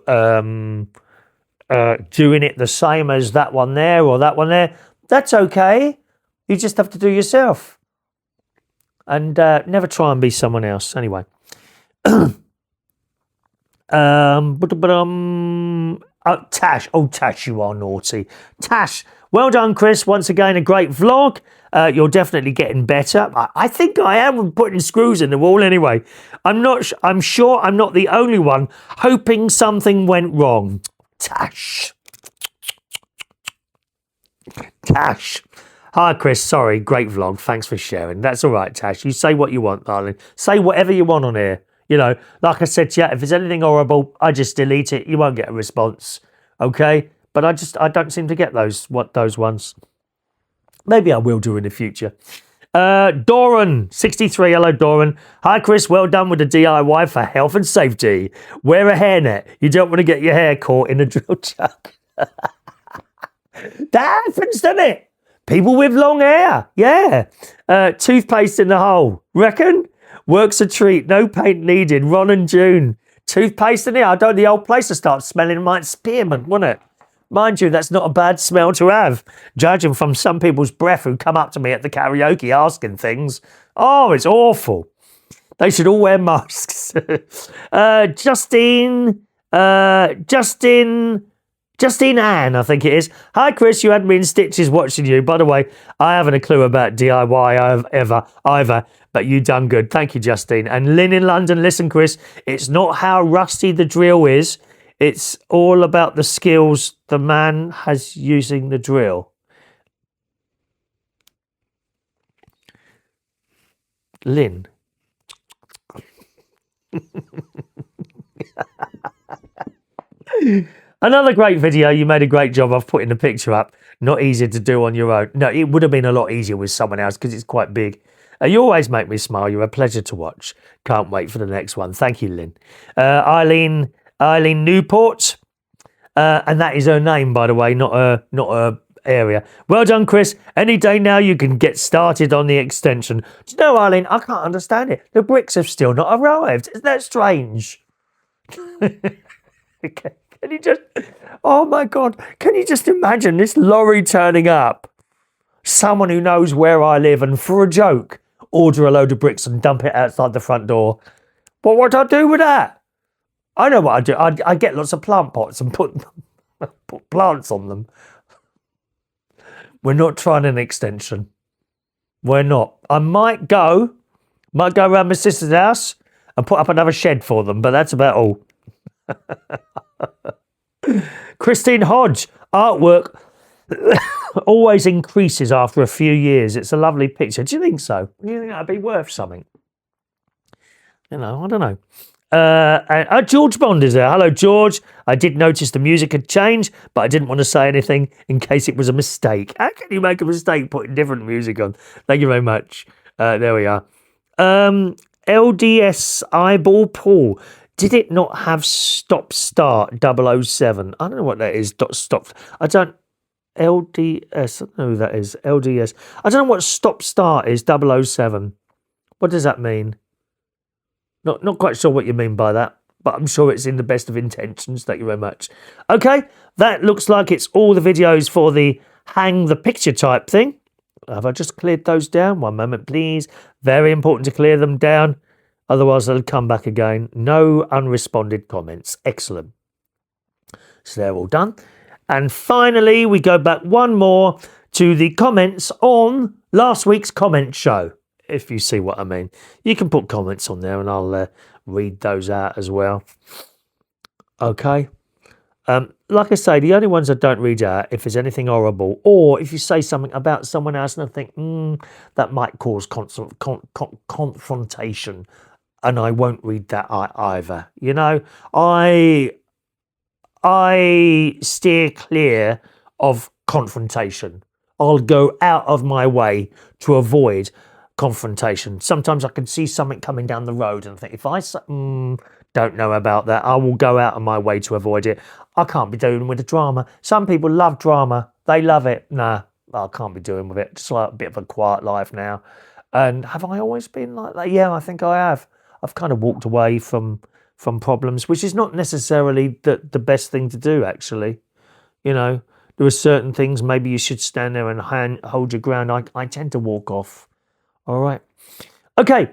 B: doing it the same as that one there or that one there, that's okay. You just have to do yourself. And never try and be someone else. Anyway. Tash. Oh, Tash, you are naughty. Tash, well done, Chris. Once again, a great vlog. You're definitely getting better. I think I am putting screws in the wall anyway. I'm sure I'm not the only one hoping something went wrong. Tash. Tash. Hi, Chris. Sorry, great vlog. Thanks for sharing. That's all right, Tash. You say what you want, darling. Say whatever you want on here. You know, like I said to you, if there's anything horrible, I just delete it. You won't get a response. Okay? But I don't seem to get those ones. Maybe I will do in the future. Doran, 63. Hello, Doran. Hi, Chris. Well done with the DIY for health and safety. Wear a hairnet. You don't want to get your hair caught in a drill chuck. That happens, doesn't it? People with long hair. Yeah. Toothpaste in the hole. Reckon? Works a treat. No paint needed. Ron and June. Toothpaste in here. I don't. The old place will start smelling like spearmint, wouldn't it? Mind you, that's not a bad smell to have, judging from some people's breath who come up to me at the karaoke asking things. Oh, it's awful. They should all wear masks. Justine Ann, I think it is. Hi, Chris. You had me in stitches watching you. By the way, I haven't a clue about DIY either, but you done good. Thank you, Justine. And Lynn in London, listen, Chris, it's not how rusty the drill is. It's all about the skills the man has using the drill. Lynn. Another great video. You made a great job of putting the picture up. Not easy to do on your own. No, it would have been a lot easier with someone else because it's quite big. You always make me smile. You're a pleasure to watch. Can't wait for the next one. Thank you, Lynn. Eileen Newport, and that is her name, by the way, not a area. Well done, Chris. Any day now you can get started on the extension. Do you know, Eileen, I can't understand it. The bricks have still not arrived. Isn't that strange? Can you just, oh my God, can you just imagine this lorry turning up? Someone who knows where I live and for a joke, order a load of bricks and dump it outside the front door. But what do I do with that? I know what I do. I get lots of plant pots and put plants on them. We're not trying an extension. We're not. I might go around my sister's house and put up another shed for them, but that's about all. Christine Hodge, artwork always increases after a few years. It's a lovely picture. Do you think so? Do you think that'd be worth something? You know, I don't know. George Bond is there. Hello, George. I did notice the music had changed, but I didn't want to say anything in case it was a mistake. How can you make a mistake putting different music on? Thank you very much. There we are. LDS Eyeball Paul. Did it not have stop start 007? I don't know what that is. Stop. I don't. LDS. I don't know who that is. LDS. I don't know what stop start is. 007. What does that mean? Not quite sure what you mean by that, but I'm sure it's in the best of intentions. Thank you very much. Okay, that looks like it's all the videos for the hang the picture type thing. Have I just cleared those down? One moment, please. Very important to clear them down. Otherwise, they'll come back again. No unresponded comments. Excellent. So they're all done. And finally, we go back one more to the comments on last week's comment show, if you see what I mean. You can put comments on there and I'll read those out as well. Okay. Like I say, the only ones I don't read out if there's anything horrible or if you say something about someone else and I think, that might cause confrontation. And I won't read that either. You know, I steer clear of confrontation. I'll go out of my way to avoid confrontation. Sometimes I can see something coming down the road and think, if I don't know about that, I will go out of my way to avoid it. I can't be dealing with the drama. Some people love drama. They love it. Nah, I can't be doing with it. Just like a bit of a quiet life now. And have I always been like that? Yeah, I think I have. I've kind of walked away from problems, which is not necessarily the best thing to do, actually. You know, there are certain things maybe you should stand there and hold your ground. I tend to walk off. All right. Okay.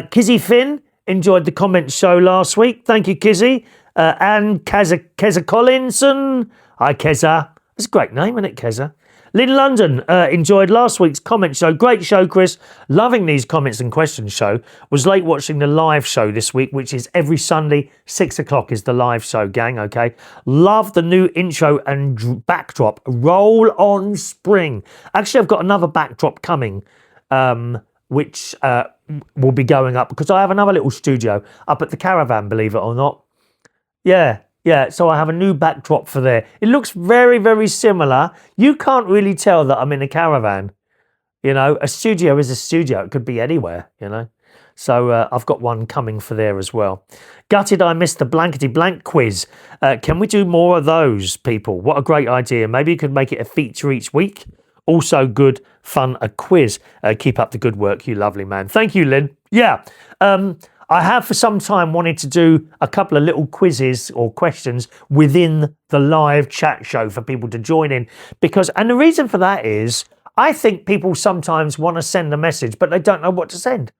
B: Kizzy Finn enjoyed the comment show last week. Thank you, Kizzy. And Keza Collinson. Hi, Keza. That's a great name, isn't it, Keza? Lynn London enjoyed last week's comment show. Great show, Chris. Loving these comments and questions show. Was late watching the live show this week, which is every Sunday, 6 o'clock is the live show, gang, okay? Love the new intro and backdrop. Roll on spring. Actually, I've got another backdrop coming, which will be going up because I have another little studio up at the caravan, believe it or not. Yeah, so I have a new backdrop for there. It looks very, very similar. You can't really tell that I'm in a caravan. You know, a studio is a studio. It could be anywhere, you know. So I've got one coming for there as well. Gutted I missed the blankety blank quiz. Can we do more of those, people? What a great idea. Maybe you could make it a feature each week. Also good fun, a quiz. Keep up the good work, you lovely man. Thank you, Lynn. Yeah, I have for some time wanted to do a couple of little quizzes or questions within the live chat show for people to join in. And the reason for that is, I think people sometimes want to send a message, but they don't know what to send.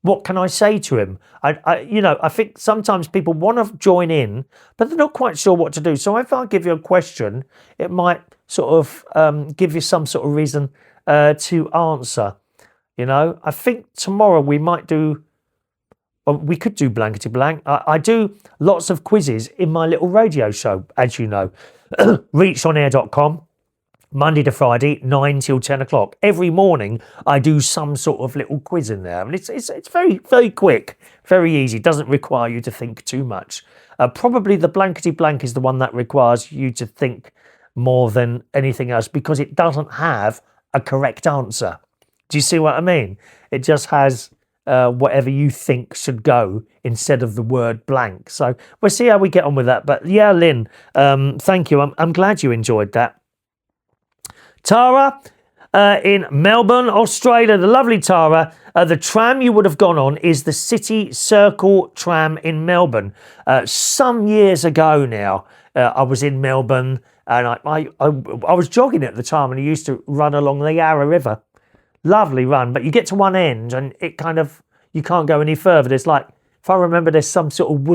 B: What can I say to him? I think sometimes people want to join in, but they're not quite sure what to do. So if I give you a question, it might sort of give you some sort of reason to answer. You know, I think tomorrow we might do. We could do blankety blank. I do lots of quizzes in my little radio show, as you know. reachonair.com, Monday to Friday, 9 till 10 o'clock. Every morning, I do some sort of little quiz in there. And it's very, very quick, very easy. Doesn't require you to think too much. Probably the blankety blank is the one that requires you to think more than anything else because it doesn't have a correct answer. Do you see what I mean? It just has whatever you think should go instead of the word blank. So we'll see how we get on with that. But yeah, Lynn, thank you. I'm glad you enjoyed that. Tara in Melbourne, Australia, the lovely Tara. The tram you would have gone on is the City Circle tram in Melbourne. Some years ago now, I was in Melbourne and I was jogging at the time and I used to run along the Yarra River. Lovely run, but you get to one end and it kind of, you can't go any further. There's like, if I remember, there's some sort of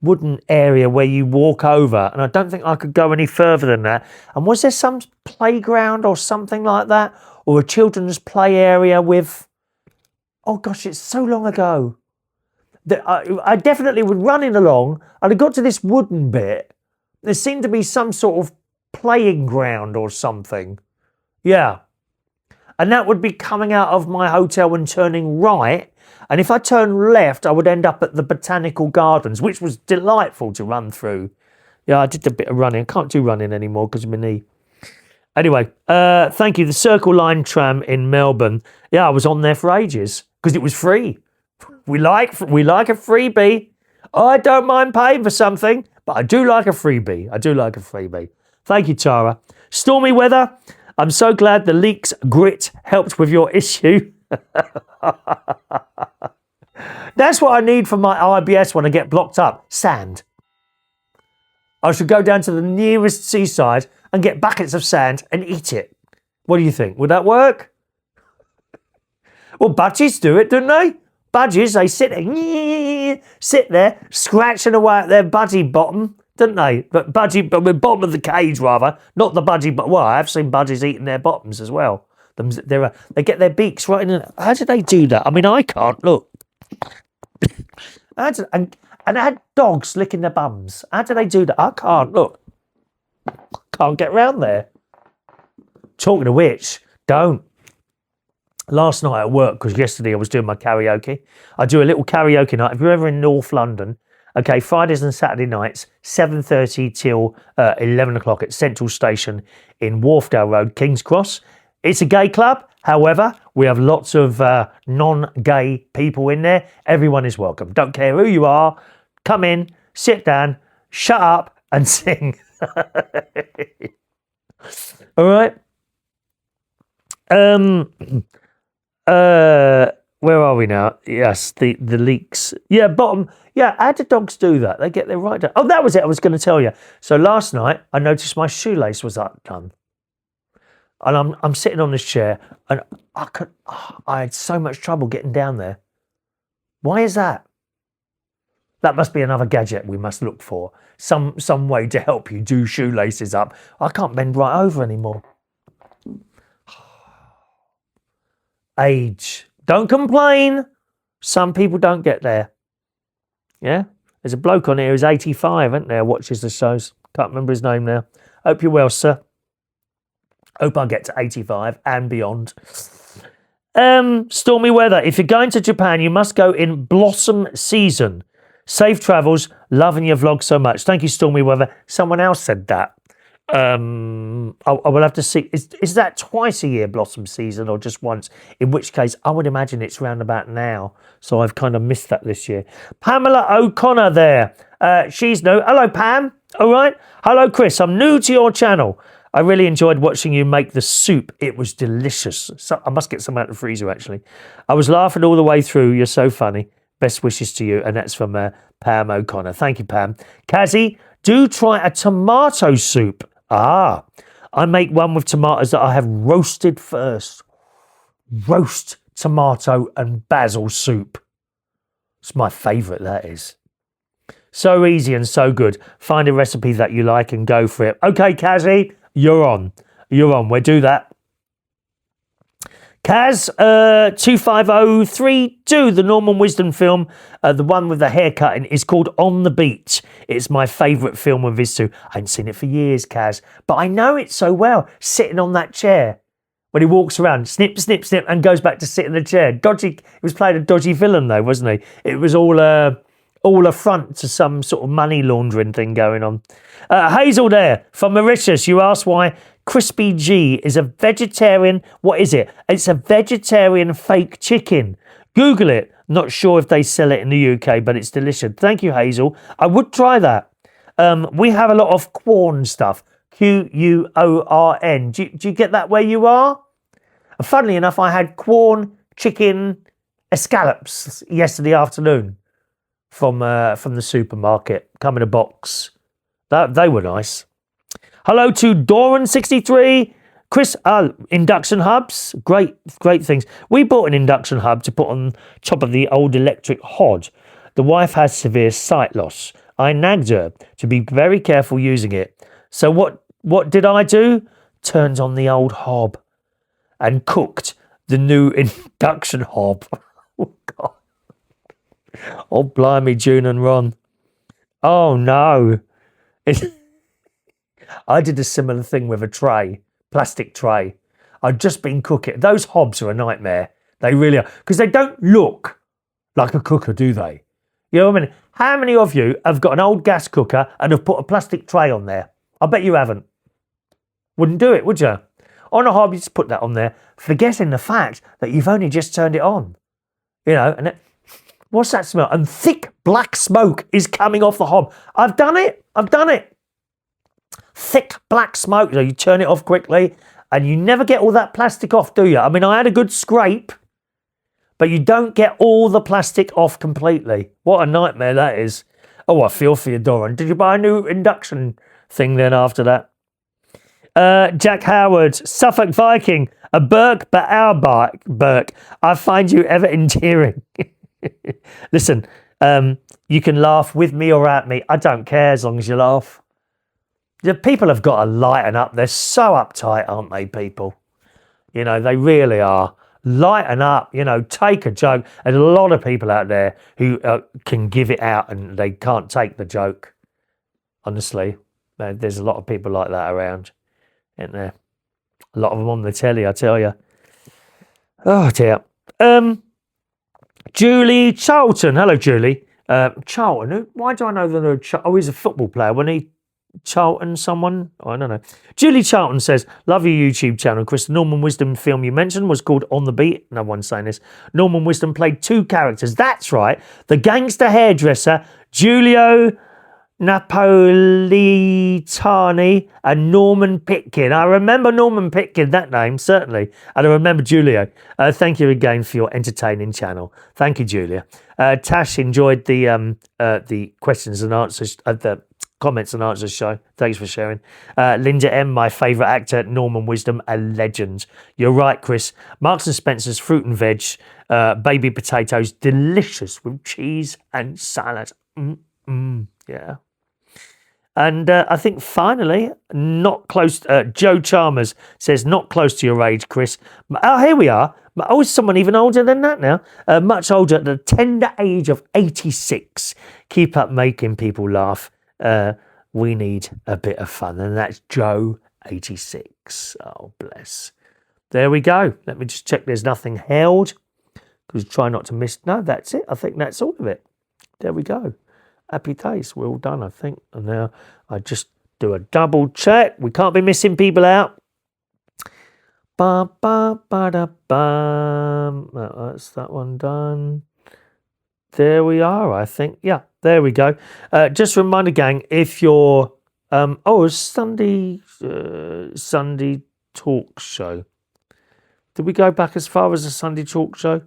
B: wooden area where you walk over, and I don't think I could go any further than that. And was there some playground or something like that, or a children's play area with, oh gosh, it's so long ago that I definitely was running along and I got to this wooden bit. There seemed to be some sort of playing ground or something. Yeah. And that would be coming out of my hotel and turning right. And if I turned left, I would end up at the Botanical Gardens, which was delightful to run through. Yeah, I did a bit of running. I can't do running anymore because of my knee. Anyway, thank you. The Circle Line tram in Melbourne. Yeah, I was on there for ages because it was free. We like a freebie. I don't mind paying for something, but I do like a freebie. Thank you, Tara. Stormy weather. I'm so glad the leeks grit helped with your issue. That's what I need for my IBS when I get blocked up. Sand. I should go down to the nearest seaside and get buckets of sand and eat it. What do you think? Would that work? Well, budgies do it, don't they? Budgies, they sit there scratching away at their budgie bottom, don't they? But the bottom of the cage, rather. Not the budgie, but well, I have seen budgies eating their bottoms as well. They get their beaks right in. How do they do that? I mean, I can't look. And I had dogs licking their bums. How do they do that? I can't look. Can't get round there. Talking of which, don't. Last night at work, because yesterday I was doing my karaoke. I do a little karaoke night. If you're ever in North London, okay, Fridays and Saturday nights, 7:30 till 11 o'clock at Central Station in Wharfdale Road, King's Cross. It's a gay club. However, we have lots of non-gay people in there. Everyone is welcome. Don't care who you are. Come in, sit down, shut up and sing. All right. Where are we now? Yes, the leaks. Yeah, bottom. Yeah, how do dogs do that? They get their right down. Oh, that was it. I was going to tell you. So last night I noticed my shoelace was undone. And I'm sitting on this chair and I had so much trouble getting down there. Why is that? That must be another gadget we must look for. Some way to help you do shoelaces up. I can't bend right over anymore. Age. Don't complain. Some people don't get there. Yeah? There's a bloke on here who's 85, isn't there? Watches the shows. Can't remember his name now. Hope you're well, sir. Hope I get to 85 and beyond. Stormy weather. If you're going to Japan, you must go in blossom season. Safe travels. Loving your vlog so much. Thank you, Stormy weather. Someone else said that. I will have to see. Is that twice a year blossom season or just once? In which case, I would imagine it's round about now. So I've kind of missed that this year. Pamela O'Connor there. She's new. Hello, Pam. All right. Hello, Chris. I'm new to your channel. I really enjoyed watching you make the soup. It was delicious. So I must get some out of the freezer, actually. I was laughing all the way through. You're so funny. Best wishes to you. And that's from Pam O'Connor. Thank you, Pam. Kazzy, do try a tomato soup. I make one with tomatoes that I have roasted first. Roast tomato and basil soup. It's my favourite, that is. So easy and so good. Find a recipe that you like and go for it. Okay, Kazzy, you're on. We'll do that. Kaz, 25032, the Norman Wisdom film, the one with the haircutting, is called On the Beach. It's my favourite film of his too. I haven't seen it for years, Kaz, but I know it so well, sitting on that chair. When he walks around, snip, snip, snip, and goes back to sit in the chair. Dodgy. He was playing a dodgy villain, though, wasn't he? It was all a front to some sort of money laundering thing going on. Hazel there, from Mauritius, you asked why Crispy G is a vegetarian. What is it? It's a vegetarian fake chicken. Google it. Not sure if they sell it in the UK, but it's delicious. Thank you, Hazel. I would try that. We have a lot of Quorn stuff. Quorn. Do you get that where you are? Funnily enough, I had Quorn chicken escallops yesterday afternoon from the supermarket. Come in a box. They were nice. Hello to Doran63. Chris, induction hubs. Great things. We bought an induction hub to put on top of the old electric hob. The wife has severe sight loss. I nagged her to be very careful using it. So what did I do? Turned on the old hob and cooked the new induction hob. Oh, God. Oh, blimey, June and Ron. Oh, no. I did a similar thing with a tray, plastic tray. I'd just been cooking. Those hobs are a nightmare. They really are. Because they don't look like a cooker, do they? You know what I mean? How many of you have got an old gas cooker and have put a plastic tray on there? I bet you haven't. Wouldn't do it, would you? On a hob, you just put that on there, forgetting the fact that you've only just turned it on. You know, and what's that smell? And thick black smoke is coming off the hob. I've done it. Thick black smoke. So you turn it off quickly and you never get all that plastic off, do you? I mean, I had a good scrape, but you don't get all the plastic off completely. What a nightmare that is. Oh, I feel for you, Doran. Did you buy a new induction thing then after that? Jack Howard, Suffolk Viking, a Burke but our Burke. I find you ever endearing. Listen, you can laugh with me or at me. I don't care as long as you laugh. The people have got to lighten up. They're so uptight, aren't they, people? You know, they really are. Lighten up, you know, take a joke. There's a lot of people out there who can give it out and they can't take the joke. Honestly, there's a lot of people like that around, isn't there? A lot of them on the telly, I tell you. Oh, dear. Julie Charlton. Hello, Julie. Charlton. Why do I know that? Oh, he's a football player. When he Charlton, someone? Oh, I don't know. Julie Charlton says, love your YouTube channel, Chris. The Norman Wisdom film you mentioned was called On the Beat. No one's saying this. Norman Wisdom played two characters. That's right. The gangster hairdresser, Giulio Napolitani, and Norman Pitkin. I remember Norman Pitkin, that name, certainly. And I remember Giulio. Thank you again for your entertaining channel. Thank you, Julia. Tash enjoyed the questions and answers, the comments and answers show. Thanks for sharing. Linda M, my favourite actor, Norman Wisdom, a legend. You're right, Chris. Marks and Spencer's fruit and veg, baby potatoes, delicious with cheese and salad. Yeah. And I think finally, not close. Joe Chalmers says, not close to your age, Chris. Oh, here we are. Oh, is someone even older than that now? Much older, at the tender age of 86. Keep up making people laugh. We need a bit of fun. And that's Joe, 86. Oh, bless. There we go. Let me just check there's nothing held. Because try not to miss. No, that's it. I think that's all of it. There we go. Happy days. We're all done, I think. And now I just do a double check. We can't be missing people out. Ba ba ba da bum. That's that one done. There we are, I think. Yeah, there we go. Just a reminder, gang, if you're Sunday talk show. Did we go back as far as a Sunday talk show?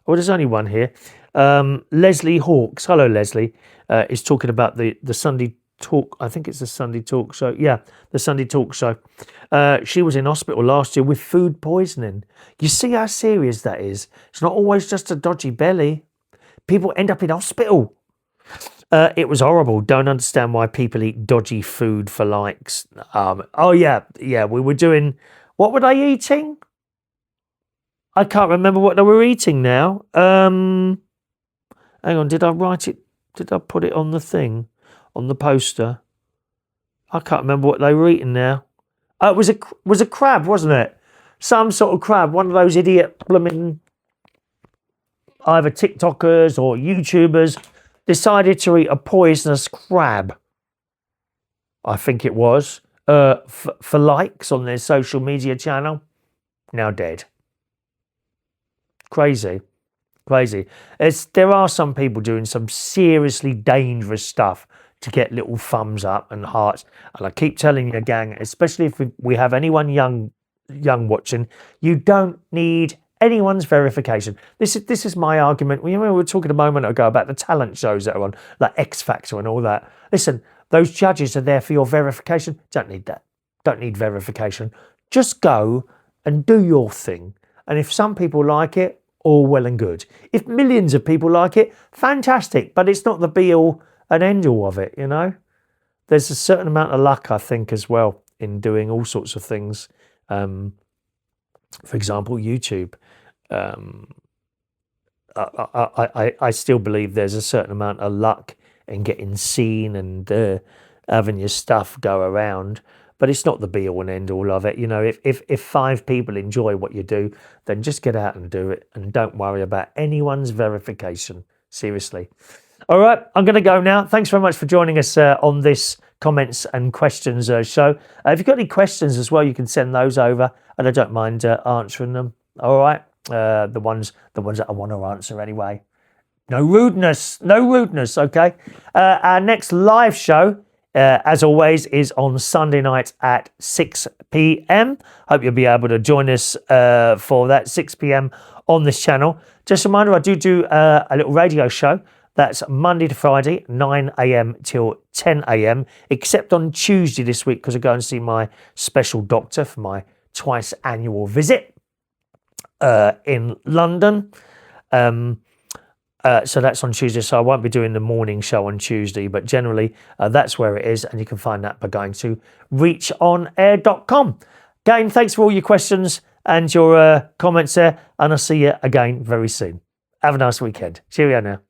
B: Oh, there's only one here. Leslie Hawkes. Hello, Leslie. Is talking about the Sunday talk. I think it's the Sunday talk show. Yeah, the Sunday talk show. She was in hospital last year with food poisoning. You see how serious that is? It's not always just a dodgy belly. People end up in hospital. It was horrible. Don't understand why people eat dodgy food for likes. We were doing... What were they eating? I can't remember what they were eating now. Hang on, did I write it? Did I put it on the thing? On the poster? I can't remember what they were eating now. It was a crab, wasn't it? Some sort of crab. One of those idiot blooming... either TikTokers or YouTubers decided to eat a poisonous crab. I think it was. for likes on their social media channel, now dead. Crazy. There are some people doing some seriously dangerous stuff to get little thumbs up and hearts. And I keep telling you, gang, especially if we have anyone young watching, you don't need anyone's verification. This is my argument. We were talking a moment ago about the talent shows that are on, like X Factor and all that. Listen, those judges are there for your verification. Don't need that. Don't need verification. Just go and do your thing. And if some people like it, all well and good. If millions of people like it, fantastic. But it's not the be all and end all of it, you know. There's a certain amount of luck, I think, as well, in doing all sorts of things. For example, YouTube. I still believe there's a certain amount of luck in getting seen and having your stuff go around. But it's not the be all and end all of it. You know, if 5 people enjoy what you do, then just get out and do it. And don't worry about anyone's verification. Seriously. All right, I'm going to go now. Thanks very much for joining us on this comments and questions show. If you've got any questions as well, you can send those over. And I don't mind answering them. All right. The ones that I want to answer anyway. No rudeness. Okay. Our next live show, as always, is on Sunday night at 6 p.m. Hope you'll be able to join us for that 6 p.m. on this channel. Just a reminder, I do a little radio show. That's Monday to Friday, 9 a.m. till 10 a.m. Except on Tuesday this week because I go and see my special doctor for my twice annual visit in London. So that's on Tuesday, so I won't be doing the morning show on Tuesday, but generally that's where it is, and you can find that by going to reachonair.com. Again, thanks for all your questions and your comments there, and I'll see you again very soon. Have a nice weekend. Cheerio now.